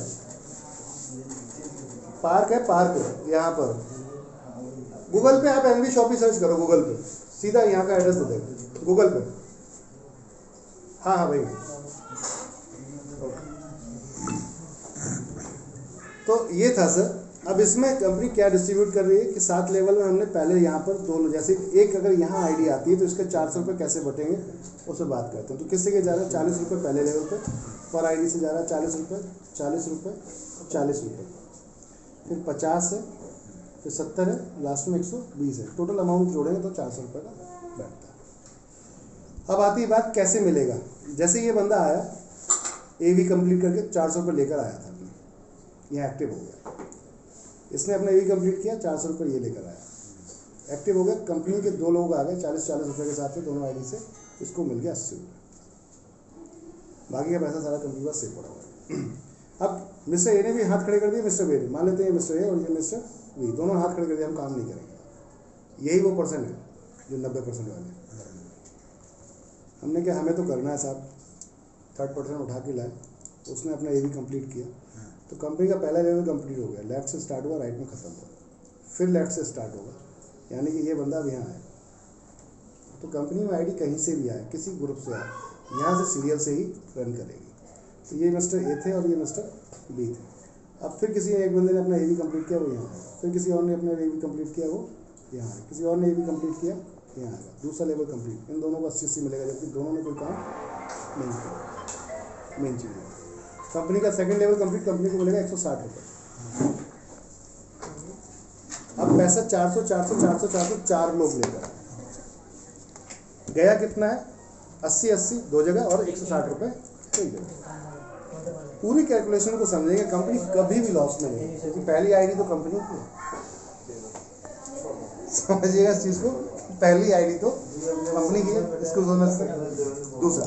पार्क है, पार्क यहाँ पर गूगल पे आप एनवी शॉपी सर्च करो, गूगल पे सीधा यहाँ का एड्रेस दे देगा गूगल पे। हाँ हाँ भाई, तो ये था सर। अब इसमें कंपनी क्या डिस्ट्रीब्यूट कर रही है कि 7 लेवल में हमने पहले यहाँ पर 2, जैसे एक अगर यहाँ आईडी आती है तो इसके 400 रुपये कैसे बटेंगे उससे बात करते हैं। तो किससे के जा रहा है, 40 रुपये पहले लेवल पे पर आईडी से जा रहा है, 40 रुपये, 40 रुपये, 40 रुपये, फिर 50 है, फिर 70 है, लास्ट में 120 है। टोटल अमाउंट जोड़ेंगे तो 400 रुपये का बैठता है। अब आती है बात कैसे मिलेगा। जैसे ये बंदा आया, AV कंप्लीट करके 400 रुपये लेकर आया था, ये एक्टिव हो गया। इसने अपना AV कंप्लीट किया, 400 रुपये ये लेकर आया, एक्टिव हो गया। कंपनी के 2 लोग आ गए 40-40 रुपये के साथ में, दोनों आईडी से इसको मिल गया 80 रुपये। बाकी का पैसा सारा कंपनी का सेव पड़ा हुआ है। अब मिस्टर ए ने भी हाथ खड़े कर दिए, मिस्टर बी ने, मान लेते हैं मिस्टर ए और ये मिस्टर बी दोनों हाथ खड़े कर दिए, हम काम नहीं करेंगे। यही वो पर्सन है जो 90% वाले। हमने क्या, हमें तो करना है साहब, 3rd उठा के लाए। उसने अपना AV कंप्लीट किया, तो कंपनी का पहला लेवल कंप्लीट हो गया। लेफ्ट से स्टार्ट हुआ, राइट में ख़त्म हुआ, फिर लेफ्ट से स्टार्ट होगा, यानी कि ये बंदा अब यहाँ आया। तो कंपनी में आईडी कहीं से भी आए, किसी ग्रुप से आए, यहाँ से सीरियल से ही रन करेगी। तो ये मिस्टर ए थे और ये मिस्टर बी थे। अब फिर किसी एक बंदे ने अपना एवी कंप्लीट किया, वो यहाँ आएगा, फिर किसी और ने अपना एवी कंप्लीट किया, वो यहाँ आएगा, किसी और ने एवी कंप्लीट किया, यहाँ आएगा, दूसरा लेवल कंप्लीट। इन दोनों को 80-80 मिलेगा, जबकि दोनों ने कोई काम नहीं किया। मेन चीज़ है कंपनी का सेकंड लेवल कंप्लीट, कंपनी को मिलेगा 160 रुपये। अब पैसा 400 400 400 400 4 लोग लेकर गया, कितना है 80-80 दो जगह और 160 रुपये एक जगह। पूरी कैलकुलेशन को समझेंगे, कंपनी कभी भी लॉस में नहीं, क्योंकि पहली आईडी तो कंपनी की है। समझिएगा इस चीज़ को, पहली आईडी तो कंपनी की है, इसको समझते। दूसरा,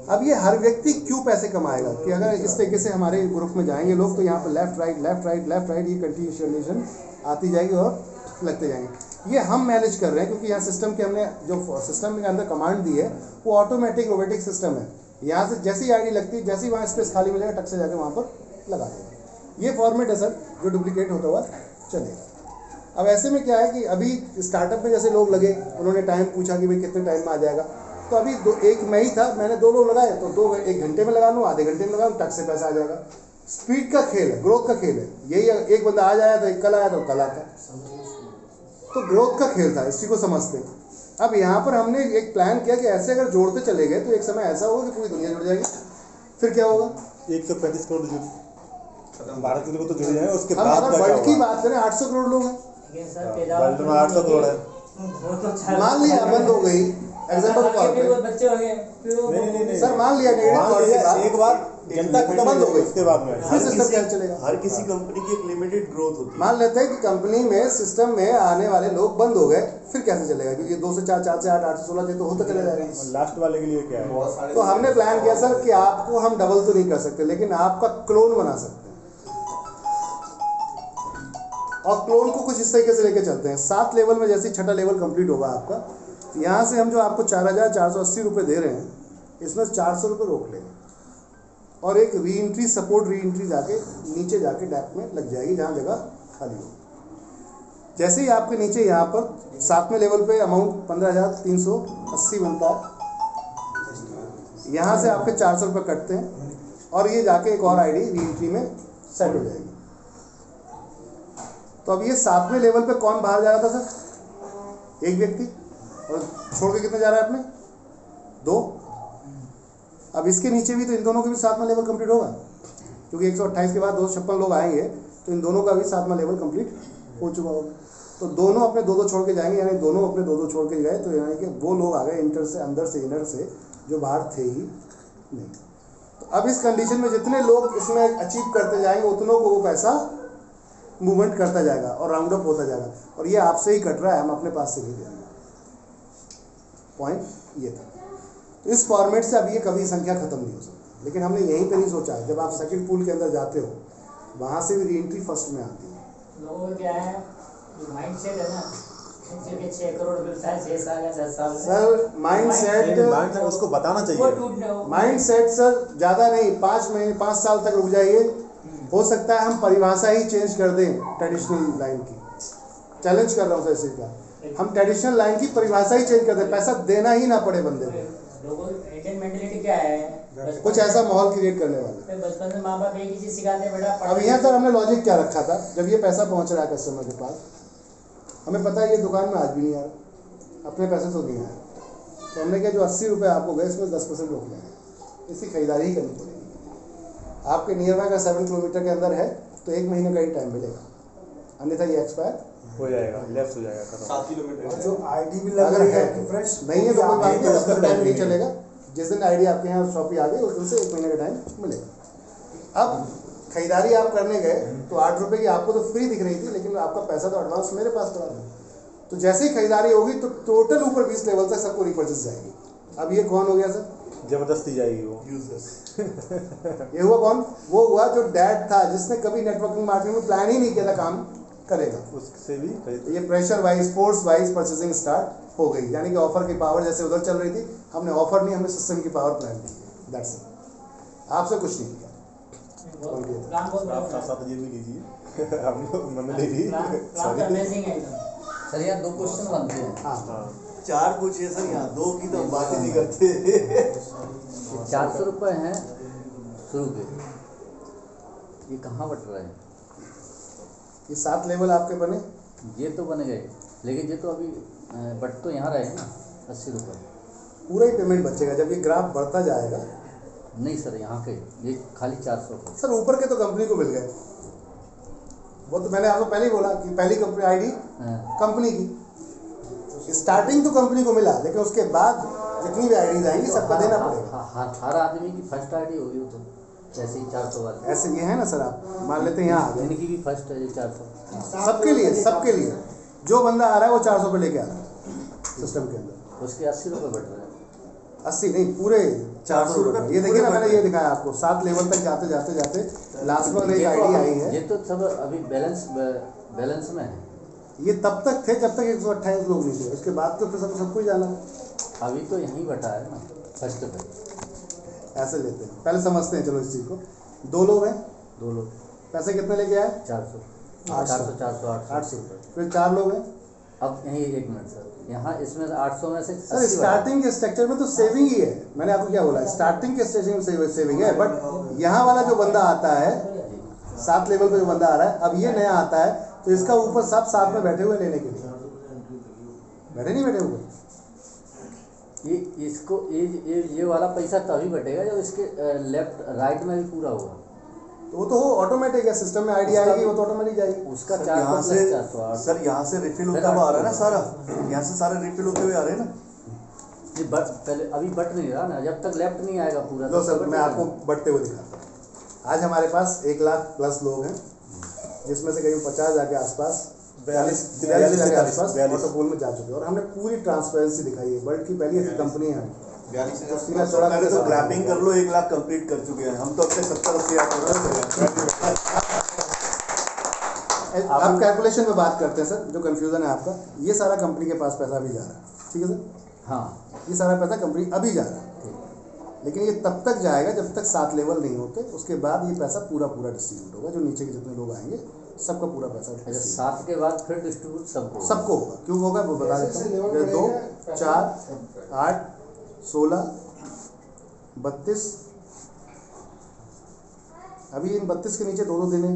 अब ये हर व्यक्ति क्यों पैसे कमाएगा कि अगर इस तरीके से हमारे ग्रुप में जाएंगे लोग, तो यहाँ पर left right left right left right ये कंटिन्यूएशन आती जाएगी और लगते जाएंगे। ये हम मैनेज कर रहे हैं, क्योंकि यहाँ सिस्टम के हमने जो सिस्टम के अंदर कमांड दी है वो ऑटोमेटिक रोबोटिक सिस्टम है। यहाँ से जैसी आईडी लगती है, जैसी वहाँ स्पेस खाली मिलेगा, टक से जाकर वहाँ पर लगा देगा। ये फॉर्मेट है सर, जो डुप्लीकेट होता हुआ चलेगा। अब ऐसे में क्या है कि अभी स्टार्टअप में जैसे लोग लगे, उन्होंने टाइम पूछा कि भाई कितने टाइम में आ जाएगा, तो अभी एक मैं ही था, मैंने 2 लोग लगाए, तो 1 घंटे में लगा लूँ, आधे घंटे में लगा लूँ, टक से पैसा आ जाएगा। स्पीड का खेल है, ग्रोथ का खेल है। यही एक बंदा आज आया तो एक कल आया तो कल आता, तो ग्रोथ का खेल था, इसी को समझते। अब यहाँ पर हमने एक प्लान किया कि ऐसे अगर जोड़ते चले गए तो एक समय ऐसा होगा कि पूरी दुनिया जुड़ जाएगी। फिर क्या होगा, 135 करोड़ भारत के लोग तो जुड़ जाएंगे, उसके हम बाद अगर वर्ल्ड की बात करें 800 करोड़ लोग हैं, वर्ल्ड में 800 करोड़ है। मान लिया बंद हो गई, एग्जाम्पल बच्चे हो गए, नहीं सर मान लिया एक बार जनता खत्म हो गई, उसके बाद में फिर सिस्टम क्या चलेगा। हर किसी कंपनी की एक लिमिटेड ग्रोथ होती है। मान लेते हैं कि कंपनी में सिस्टम में आने वाले लोग बंद हो गए, फिर कैसे चलेगा, क्योंकि 2 से 4 4 से 8 8 से 16 तो होता चला जाएगा। लास्ट वाले के लिए क्या है, तो हमने प्लान किया सर कि आपको हम डबल तो नहीं कर सकते, लेकिन आपका क्लोन बना सकते हैं। और क्लोन को कुछ इस तरीके से लेके चलते हैं। 7 लेवल में जैसे 6ठा लेवल कंप्लीट होगा आपका, यहाँ से हम जो आपको 4480 रुपये दे रहे हैं, इसमें 400 रुपये रोक लेंगे और एक re entry support re entry जाके नीचे जाके डैप में लग जाएगी, जहाँ जगह खाली हो। जैसे ही आपके नीचे यहाँ पर 7वें लेवल पे अमाउंट 15,380 बनता है, यहाँ से आपके 400 रुपये कटते हैं और ये जाके एक और आईडी री एंट्री में सेट हो जाएगी। तो अब ये 7वें लेवल पे कौन बाहर जा रहा था सर, एक व्यक्ति, और छोड़ के कितने जा रहा है अपने 2। अब इसके नीचे भी तो इन दोनों के भी 7वां लेवल कंप्लीट होगा, क्योंकि 128 के बाद 256 लोग आएंगे, तो इन दोनों का भी 7वां लेवल कंप्लीट हो चुका होगा। तो दोनों अपने 2-2 छोड़ के जाएंगे, यानी दोनों अपने 2-2 छोड़ के गए, तो यानी कि वो लोग आ गए इंटर से, अंदर से, इनर से, जो बाहर थे ही नहीं। तो अब इस कंडीशन में जितने लोग इसमें अचीव करते जाएंगे, उतनों को वो पैसा मूवमेंट करता जाएगा और राउंड अप होता जाएगा। और ये आपसे ही कट रहा है, हम अपने पास से नहीं दे रहे। पॉइंट ये था। तो इस फॉर्मेट से अब ये कभी संख्या खत्म नहीं हो सकती, लेकिन हमने यहीं पे नहीं सोचा है, जब आप सेकंड पूल के अंदर जाते हो, वहाँ से भी री एंट्री फर्स्ट में आती है। लोगों का क्या है, जो माइंड सेट है ना, कि 6 करोड़ मिलता है 6 साल या 10 साल में। सर माइंड सेट उसको बताना वो चाहिए। टूटने माइंड सेट सर ज़्यादा नहीं, 5 महीने 5 साल तक रुक जाइए। हो सकता है हम परिभाषा ही चेंज कर दें ट्रेडिशनल लाइन की। चैलेंज कर रहा हूँ सर इसी का, हम ट्रेडिशनल लाइन की परिभाषा ही चेंज कर दें, पैसा देना ही ना पड़े बंदे को। लोगों की इंडियन मेंटालिटी क्या है, कुछ ऐसा माहौल क्रिएट करने वाला। बचपन में माँ बाप एक ही चीज़ सिखाते हैं, बेटा अब यहाँ सर हमने लॉजिक क्या रखा था, जब ये पैसा पहुँच रहा है कस्टमर के पास, हमें पता है ये दुकान में आज भी नहीं आ रहा, अपने पैसे तो नहीं आए, तो हमने कहा जो 80 रुपये आपको गए, इसमें 10% रोक लेंगे, इसकी खरीदारी ही करनी पड़ेगी। आपके नियर बाय का 7 किलोमीटर के अंदर है, तो 1 महीने का ही टाइम मिलेगा, अन्यथा ये एक्सपायर हो जाएगा, लेफ्ट हो जाएगा। 7 किलोमीटर जो आईडी भी अगर लग है है फ्रेश नहीं है तो कोई बात नहीं, तो उसका टाइम नहीं चलेगा। जिस दिन आईडी आपके यहाँ शॉपी आ गई, उस दिन से 1 महीने का टाइम मिलेगा। अब खरीदारी आप करने गए तो 8 रुपये की आपको तो फ्री दिख रही थी, लेकिन आपका पैसा तो एडवांस मेरे पास पड़ा था। तो जैसे ही खरीदारी होगी तो टोटल ऊपर 20 लेवल तक सबको रिपर्चेस जाएगी। अब ये कौन हो गया सर, जबरदस्ती जाएगी वो यूजर्स। ये हुआ कौन, वो हुआ जो डैड था, जिसने कभी नेटवर्किंग मार्केटिंग में प्लान ही नहीं किया था काम करेगा, उससे भी ये pressure wise force wise purchasing start हो गई। यानी कि ऑफर की पावर जैसे उधर चल रही थी, हमने ऑफर नहीं, हमने सिस्टम की पावर प्लान की। दैट्स इट, आपसे कुछ नहीं किया। प्लान बहुत आप साथ साथ ये भी लीजिए हम लोग मन ले ली प्लान अमेजिंग है एकदम। सर यहाँ 2 क्वेश्चन बनते हैं। हाँ 4 पूछिए सर, यहाँ 2 की तो हम बात ही नहीं करते। 400 रुपये हैं शुरू के, ये कहाँ बट रहा है? ये 7 लेवल आपके बने। ये तो बन गए, लेकिन ये तो अभी बट तो यहाँ रहे ना 80 रुपये। पूरा ही पेमेंट बचेगा जब ये ग्राफ बढ़ता जाएगा। नहीं सर, यहाँ के ये खाली 400 का। सर ऊपर के तो कंपनी को मिल गए, वो तो मैंने आपको पहले ही बोला कि पहली कंपनी आईडी कंपनी की, स्टार्टिंग तो कंपनी को मिला, लेकिन उसके बाद जितनी भी आईडीज आएंगी सबका देना पड़ेगा। हर आदमी की फर्स्ट आईडी होगी वो तो, जैसे ही 400 वाली। ऐसे ये है ना सर, आप मान लेते हैं यहाँ आ गए, इनकी भी फर्स्ट है ये 400। सबके लिए जो बंदा आ रहा है वो 400 पे लेके आ रहा है सिस्टम के अंदर। उसके 80 रुपये बढ़ रहे हैं। 80 नहीं, पूरे 400 रुपये। ये देखिए ना, मैंने ये दिखाया आपको 7 लेवल तक जाते जाते जाते लास्ट में एक आईडी आई है। ये तो सब अभी बैलेंस में है। ये तब तक थे जब तक 128 लोग नहीं थे, उसके बाद तो फिर सबको ही जाना। अभी तो यहीं बटा है ना फर्स्ट पे। ऐसे लेते हैं, पहले समझते हैं चलो इस चीज़ को। 2 लोग हैं, 2 लोग पैसे कितने लेके आए? 400 800 800 रुपये। फिर 4 लोग हैं। अब यहीं 1 मिनट सर, यहाँ इसमें 800 में से सर स्टार्टिंग के स्ट्रक्चर में तो सेविंग ही है। मैंने आपको क्या बोला, स्टार्टिंग के स्ट्रक्चर में सेविंग है, बट यहाँ वाला जो बंदा आता है 7 लेवल पे जो बंदा आ रहा है, अब ये नया आता है तो इसका ऊपर सब साथ में बैठे हुए लेने के लिए बैठे नहीं बैठे हुए। ये इसको ये वाला पैसा तभी बटेगा जब इसके लेफ्ट राइट में भी पूरा होगा। तो वो तो ऑटोमेटिक है, सिस्टम में आईडी आएगी वो तो ऑटोमेटिक जाएगी। उसका यहाँ से 400 सर यहाँ से रिफिल होता हुआ आ रहा है ना सारा, यहाँ से सारे रिफिल होते हुए आ रहे हैं ना। ये बट पहले अभी बट नहीं रहा ना, जब तक लेफ्ट नहीं आएगा पूरा। लो सर, मैं आपको बढ़ते हुए दिखाता हूँ। आज हमारे पास 1 लाख प्लस लोग हैं, जिसमें से करीब 50 जाके आसपास 42 जाके आसपास ऑटोपूल में जा चुके हैं, और हमने पूरी ट्रांसपेरेंसी दिखाई है। वर्ल्ड की पहली ऐसी कंपनी है। पहले तो ग्रैपिंग कर लो, 1 लाख कंप्लीट कर चुके हैं हम तो। अब तक 70-80 आप कैलकुलेशन पे बात करते हैं सर, जो कंफ्यूजन है आपका, ये सारा कंपनी के पास पैसा अभी जा रहा है, ठीक है सर। हाँ, ये सारा पैसा कंपनी अभी जा रहा है, लेकिन ये तब तक जाएगा जब तक 7 लेवल नहीं होते। उसके बाद ये पैसा पूरा डिस्ट्रीब्यूट होगा, जो नीचे के जितने लोग आएंगे सबका पूरा पैसा 7 के बाद फिर डिस्ट्रीब्यूट सबको होगा। क्यों होगा वो बता देता हूँ। 2 4 8 16 32, अभी इन 32 के नीचे 2 देने,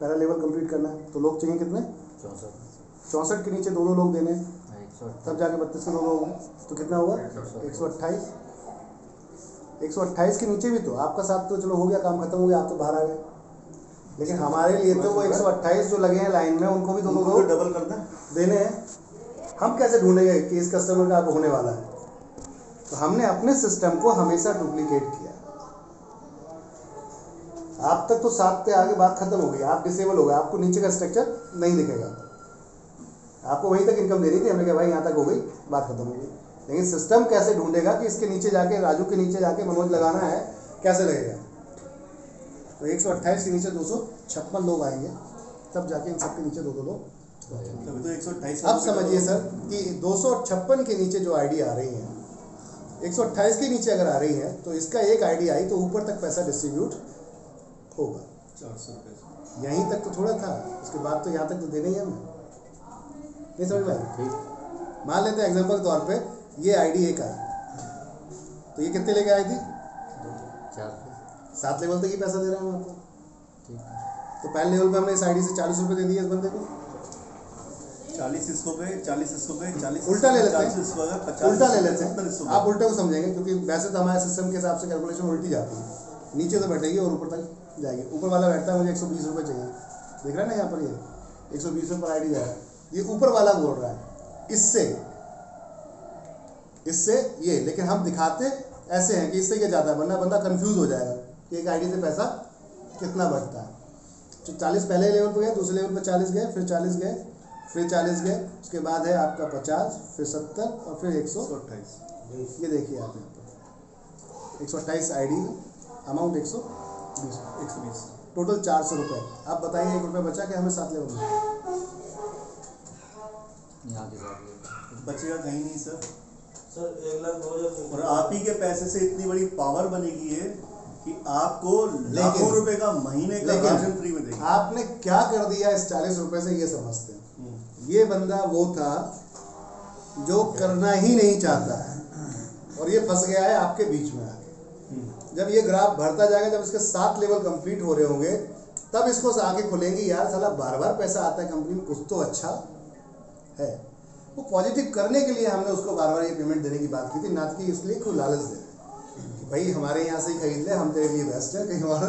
पहला लेवल कंप्लीट करना है तो लोग चाहिए कितने? 64 के नीचे 2 लोग देने, तब जाके 32 के 2 लोग होंगे, तो कितना होगा? 128। 128 के नीचे भी तो आपका 7 तो चलो हो गया, काम खत्म हो गया, आप तो बाहर आ गए। लेकिन हमारे लिए तो वो 128 जो लगे हैं लाइन में, उनको भी 2 लोग डबल करना देने हैं। हम कैसे ढूंढेंगे कि इस कस्टमर का आपको होने वाला है? तो हमने अपने सिस्टम को हमेशा डुप्लीकेट किया। आप तक तो 7 पे आगे बात खत्म हो गई, आप डिसेबल हो गए, आपको नीचे का स्ट्रक्चर नहीं दिखेगा। आपको वहीं तक इनकम देनी थी, हमने कहा भाई यहाँ तक हो गई, बात खत्म हो गई। लेकिन सिस्टम कैसे ढूंढेगा कि इसके नीचे जाके, राजू के नीचे जाके मनोज लगाना है, कैसे लगेगा? तो 128 के नीचे 256 लोग आएंगे, तब जाके इन सबके नीचे 2 लोग। तभी तो 128। अब समझिए सर कि 256 के नीचे जो आईडी आ रही है, 128 के नीचे अगर आ रही है तो इसका एक आईडी आई तो ऊपर तक पैसा डिस्ट्रीब्यूट होगा। 400 रुपये यहीं तक तो थोड़ा था, उसके बाद तो यहाँ तक तो देना ही है हमें। नहीं समझ में आया? ठीक। मान लेते हैं एग्जांपल के तौर पे ये आईडी एक आई, तो ये कितने लेके आई थी? 7 लेवल तक ही पैसा दे रहे हैं आपको। तो पहले लेवल पे हमने इस आईडी से 40 रुपये दे दिए इस बंदे को। 40 इसको गए, 40 इसको गए, 40 उल्टा ले लेते हैं, 40 इसको गए, 50 उल्टा ले लेते 70 हैं। इसको आप उल्टे को समझेंगे, क्योंकि वैसे तो हमारे सिस्टम के हिसाब से कैलकुलेशन उल्टी जाती है। नीचे तो बैठेगी और ऊपर तक जाएगी। ऊपर वाला बैठता है मुझे 120 रुपये चाहिए, देख रहे हैं ना यहाँ पर, ये 120 रुपये पर आईडी जा रहा है। ये ऊपर वाला बोल रहा है इससे ये, लेकिन हम दिखाते ऐसे हैं कि इससे क्या जाता है, वरना बंदा कंफ्यूज हो जाएगा कि एक आईडी से पैसा कितना बढ़ता है। तो 40 पहले लेवल पे गए, दूसरे लेवल पे 40 गए, फिर 40 गए, फिर 40 गए, उसके बाद है आपका 50, फिर 70 और फिर 128। ये देखिए आप यहाँ पर 128 आईडी, अमाउंट 120, टोटल 400 रुपये। आप बताइए 1 रुपये बचा क्या हमें 7 लेवल में? यहाँ के साथ बचेगा कहीं नहीं सर। सर 1,02,000 और आप ही के पैसे से इतनी बड़ी पावर बनेगी है कि आपको लाखों रुपए का महीने का राशन फ्री में देंगे। आपने क्या कर दिया इस 40 रुपये से, ये समझते हैं। ये बंदा वो था जो करना ही नहीं चाहता है और ये फंस गया है आपके बीच में आके। जब ये ग्राफ बढ़ता जाएगा, जब इसके 7 लेवल कंप्लीट हो रहे होंगे, तब इसको आके खुलेंगी यार साला बार बार पैसा आता है कंपनी में, कुछ तो अच्छा है। वो पॉजिटिव करने के लिए हमने उसको बार बार ये पेमेंट देने की बात की थी, ना कि इसलिए कोई लालच दे कि भाई हमारे यहाँ से ही खरीद ले, हम तेरे लिए बेस्ट है, कहीं और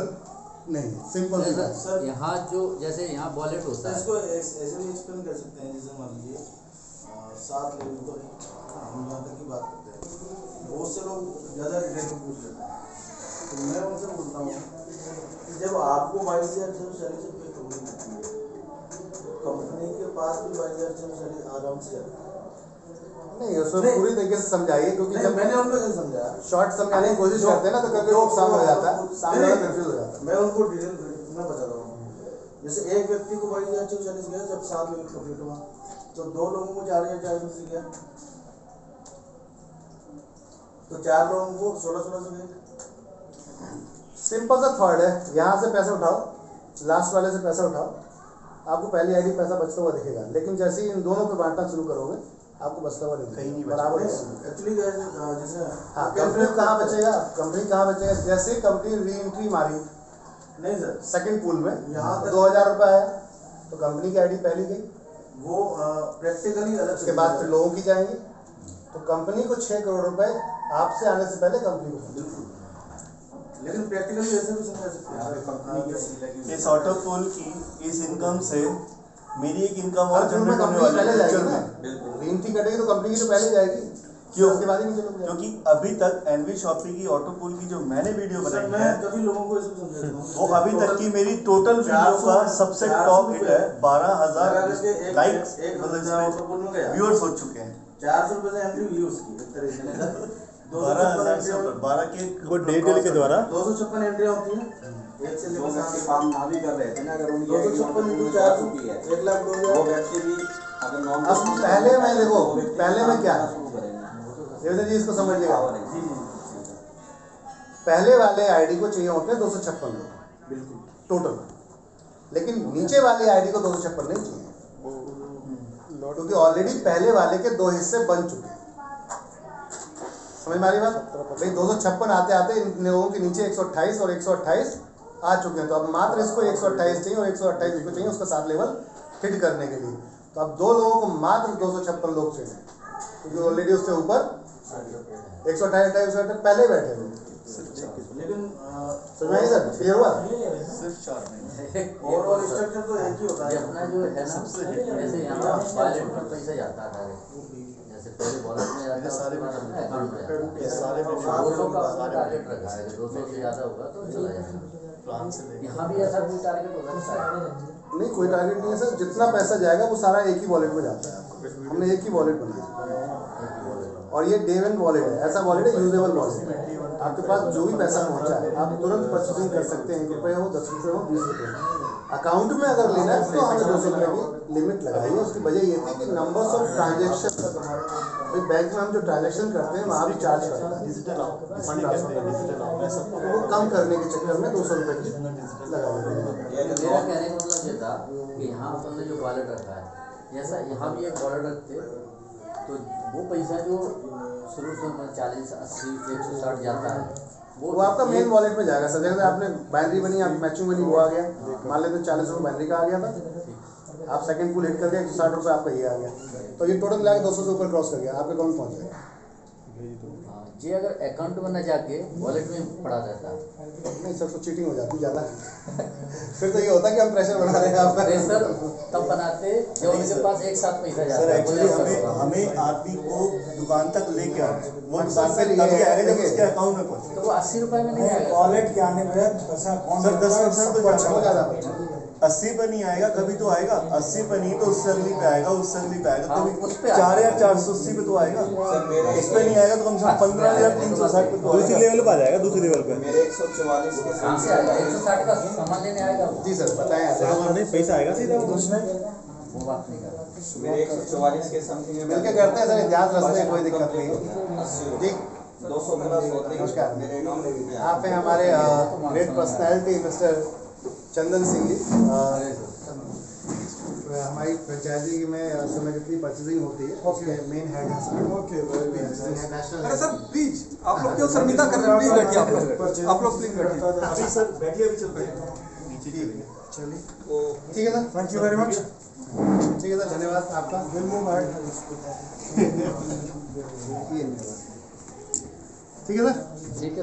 नहीं। सिंपल सर यहाँ जो जैसे यहाँ वॉलेट होता है इसको ऐसे भी एक्सप्लेन कर सकते हैं, जैसे मान लीजिए 7 लेवल तो हम यहाँ तक की बात करते हैं, बहुत से लोग ज़्यादा डिटेल में पूछ लेते हैं, तो मैं उनसे बोलता हूँ कि जब आपको 22,000 जब सैलरी पे करनी होती है, कंपनी के पास भी 22,000 जब सैलरी आराम से नहीं, उसको पूरी तरीके से समझाइए, क्योंकि जब मैंने उनको नहीं समझाया, शॉर्ट समझाने की कोशिश करते हैं ना तो कभी नुकसान हो जाता है, सामने वाला कंफ्यूज हो जाता है। मैं उनको डिटेल में बताता हूँ। जैसे एक व्यक्ति को 22,440 गया जब 7 लेवल कंप्लीट हुआ, तो 2 लोगों को 4,440 गया, तो 4 लोगों को 16,1600 गए। सिंपल सा थॉट है, यहाँ से पैसा उठाओ, लास्ट वाले से पैसा उठाओ, आपको पहली आईडी पैसा बचता हुआ दिखेगा, लेकिन जैसे ही इन दोनों पे बांटना शुरू करोगे आपको बचता हुआ नहीं बराबर। एक्चुअली जैसे हाँ, कंपनी कहाँ बचेगा, कंपनी कहाँ बचेगा, जैसे कंपनी री एंट्री मारी नहीं सर, सेकंड पूल में यहाँ तक 2,000 रुपये आया तो कंपनी की आईडी पहली गई, वो प्रैक्टिकली अलग उसके बाद फिर लोगों की जाएंगी, तो कंपनी को 6 करोड़ रुपए आपसे आने से पहले कंपनी को। बिल्कुल, लेकिन प्रैक्टिकली ऐसे भी समझा सकते हैं कंपनी के इस ऑटो पोल की इस इनकम से मेरी एक इनकम और हर में जनरेट होने कंपनी वाली पहले है जाएगी फ्यूचर ना, में। री एंट्री कटेगी तो कंपनी की तो पहले जाएगी, क्यों? उसके बाद ही नीचे लोग जाएंगे। क्योंकि अभी तक एनवी शॉपी की ऑटो पोल की जो मैंने वीडियो सर, बनाई मैं है कभी लोगों को ऐसे समझाता हूँ, वो अभी तक की मेरी टोटल वीडियो का सबसे टॉप हिट है। 12,000 लाइक्स व्यूअर्स हो चुके हैं। 400 रुपए से एंट्री हुई उसकी एक तरह से 12,000 से ऊपर 12 के वो डेटेल के द्वारा 256 एंट्री होती है, एक से जो लेकर व्यक्ति काम ना भी कर रहे थे ना, अगर उनकी 256 into 400 1 लाख 2 वो हजार। व्यक्ति भी अगर नॉन अब पहले मैं देखो, पहले मैं क्या शुरू करेंगे देवदत्त जी इसको समझिएगा, जी जी पहले वाले आईडी को चाहिए होते हैं 256 लोग बिल्कुल टोटल, लेकिन नीचे वाले आईडी को 256 नहीं चाहिए, क्योंकि ऑलरेडी पहले वाले के 2 हिस्से बन चुके हैं। समझ में आ रही बात भाई, 256 आते आते इन लोगों के नीचे 128 और 128 आ चुके हैं, तो अब मात्र इसको 128 चाहिए और 128 इसको चाहिए उसका 7 लेवल हिट करने के लिए, तो अब 2 लोगों को मात्र 256 लोग चाहिए, क्योंकि ऑलरेडी उसके ऊपर 128 पहले ही बैठे हुए। लेकिन समझ में आई सर, क्लियर हुआ? सिर्फ 4 महीने ओवरऑल स्ट्रक्चर तो एक ही होता ये है। अपना जो है ना, जैसे यहाँ वॉलेट में पैसा जाता है डायरेक्ट, जैसे पहले वॉलेट में जाता है उसके बाद अपने अकाउंट में जाता है। ये सारे 200 का अपना टारगेट रखा है, 200 से ज़्यादा होगा तो चला जाएगा। प्लान से लेके यहाँ भी ऐसा कोई टारगेट हो सकता है? नहीं, कोई टारगेट नहीं है सर, जितना पैसा जाएगा वो सारा एक ही वॉलेट में जाता है। हमने एक ही वॉलेट बनाया और ये डे वन वॉलेट है, ऐसा वॉलेट है यूजेबल वॉलेट है, आपके पास जो भी पैसा पहुंचा है आप तुरंत परचेसिंग कर सकते हैं, 1 रुपये हो 10 रुपये हो 20 रुपये हो। अकाउंट में अगर लेना है तो हमने 200 रुपये की लिमिट लगाई है। उसकी वजह ये थी कि नंबर्स ऑफ ट्रांजेक्शन, भाई बैंक में हम जो ट्रांजेक्शन करते हैं वहाँ भी चार्ज करता है, डिजिटल फंड कहते हैं, डिजिटल तो वो कम करने के चक्कर में 200 रुपये की लगा दी। मेरा कहने का मतलब ये था कि यहाँ अपन ने जो वॉलेट रखा है, जैसा यहाँ भी एक वॉलेट रखते तो वो पैसा जो शुरू से 40, 80, 160 जाता है वो आपका मेन वॉलेट में जाएगा सर। जैसे आपने बाइनरी बनी, आपकी मैचिंग बनी, वो आ गया, मान लेते 40 रुपये बाइनरी का आ गया था, आप सेकंड पूल हिट कर गया 160 रुपये आपका ये आ गया, तो ये टोटल मिला के 200 से ऊपर क्रॉस कर गया, आपके अकाउंट पहुँच जाएगा। ये अगर अकाउंट में न जाके वॉलेट में पड़ा रहता नहीं सर, तो चीटिंग हो जाती ज़्यादा फिर तो ये होता है कि हम प्रेशर बना रहे हैं आपका। प्रेशर तब बनाते जब उनके पास एक साथ पैसा जाता सर है। एक्चुअली हमें आदमी को दुकान तक लेके आना है, वो दुकान सर तक ये तभी आएगा जब देखिए, उसके अकाउंट में पहुंचे। तो वो 80 रुपये में नहीं आएगा। वॉलेट के आने में पैसा कौन सर 10% तो बहुत ज़्यादा 80 पे नहीं आएगा, कभी तो आएगा 80 पे नहीं तो उससे अगली पे आएगा, उससे अगली पे आएगा, हाँ, कभी उस पे 4,480 पे तो आएगा। इस पे नहीं आएगा तो कम से कम 15,360 पे तो दूसरी आएगा। लेवल पे आ जाएगा, दूसरी लेवल पे। मेरे 144 के कहाँ से आएगा? 160 का सामान लेने आएगा वो। जी सर, बताएं आप। नहीं, पैसा आएगा सीधा उसमें। वो बात नहीं कर रहा। मेरे 144 के समथिंग में मिलके करते हैं सर, इतिहास रचने में कोई दिक्कत नहीं है। जी 200 प्लस होते हैं नमस्कार। मेरे अकाउंट में आप हैं हमारे great personality mister Chandan Singh ji. हमारी फ्रेंचाइजी में इस समय जितनी परचेजिंग होती है उसके मेन हेड हैं सर। ओके नेशनल अरे सर प्लीज, आप लोग क्यों शर्मिंदा कर रहे हैं? प्लीज बैठिए, आप लोग प्लीज बैठिए। अभी सर बैठिए, अभी चलते हैं। नीचे करेंगे। चलिए ठीक है sir, thank you very much. ठीक है सर, धन्यवाद आपका। Will move ahead. ठीक है सर। ठीक है।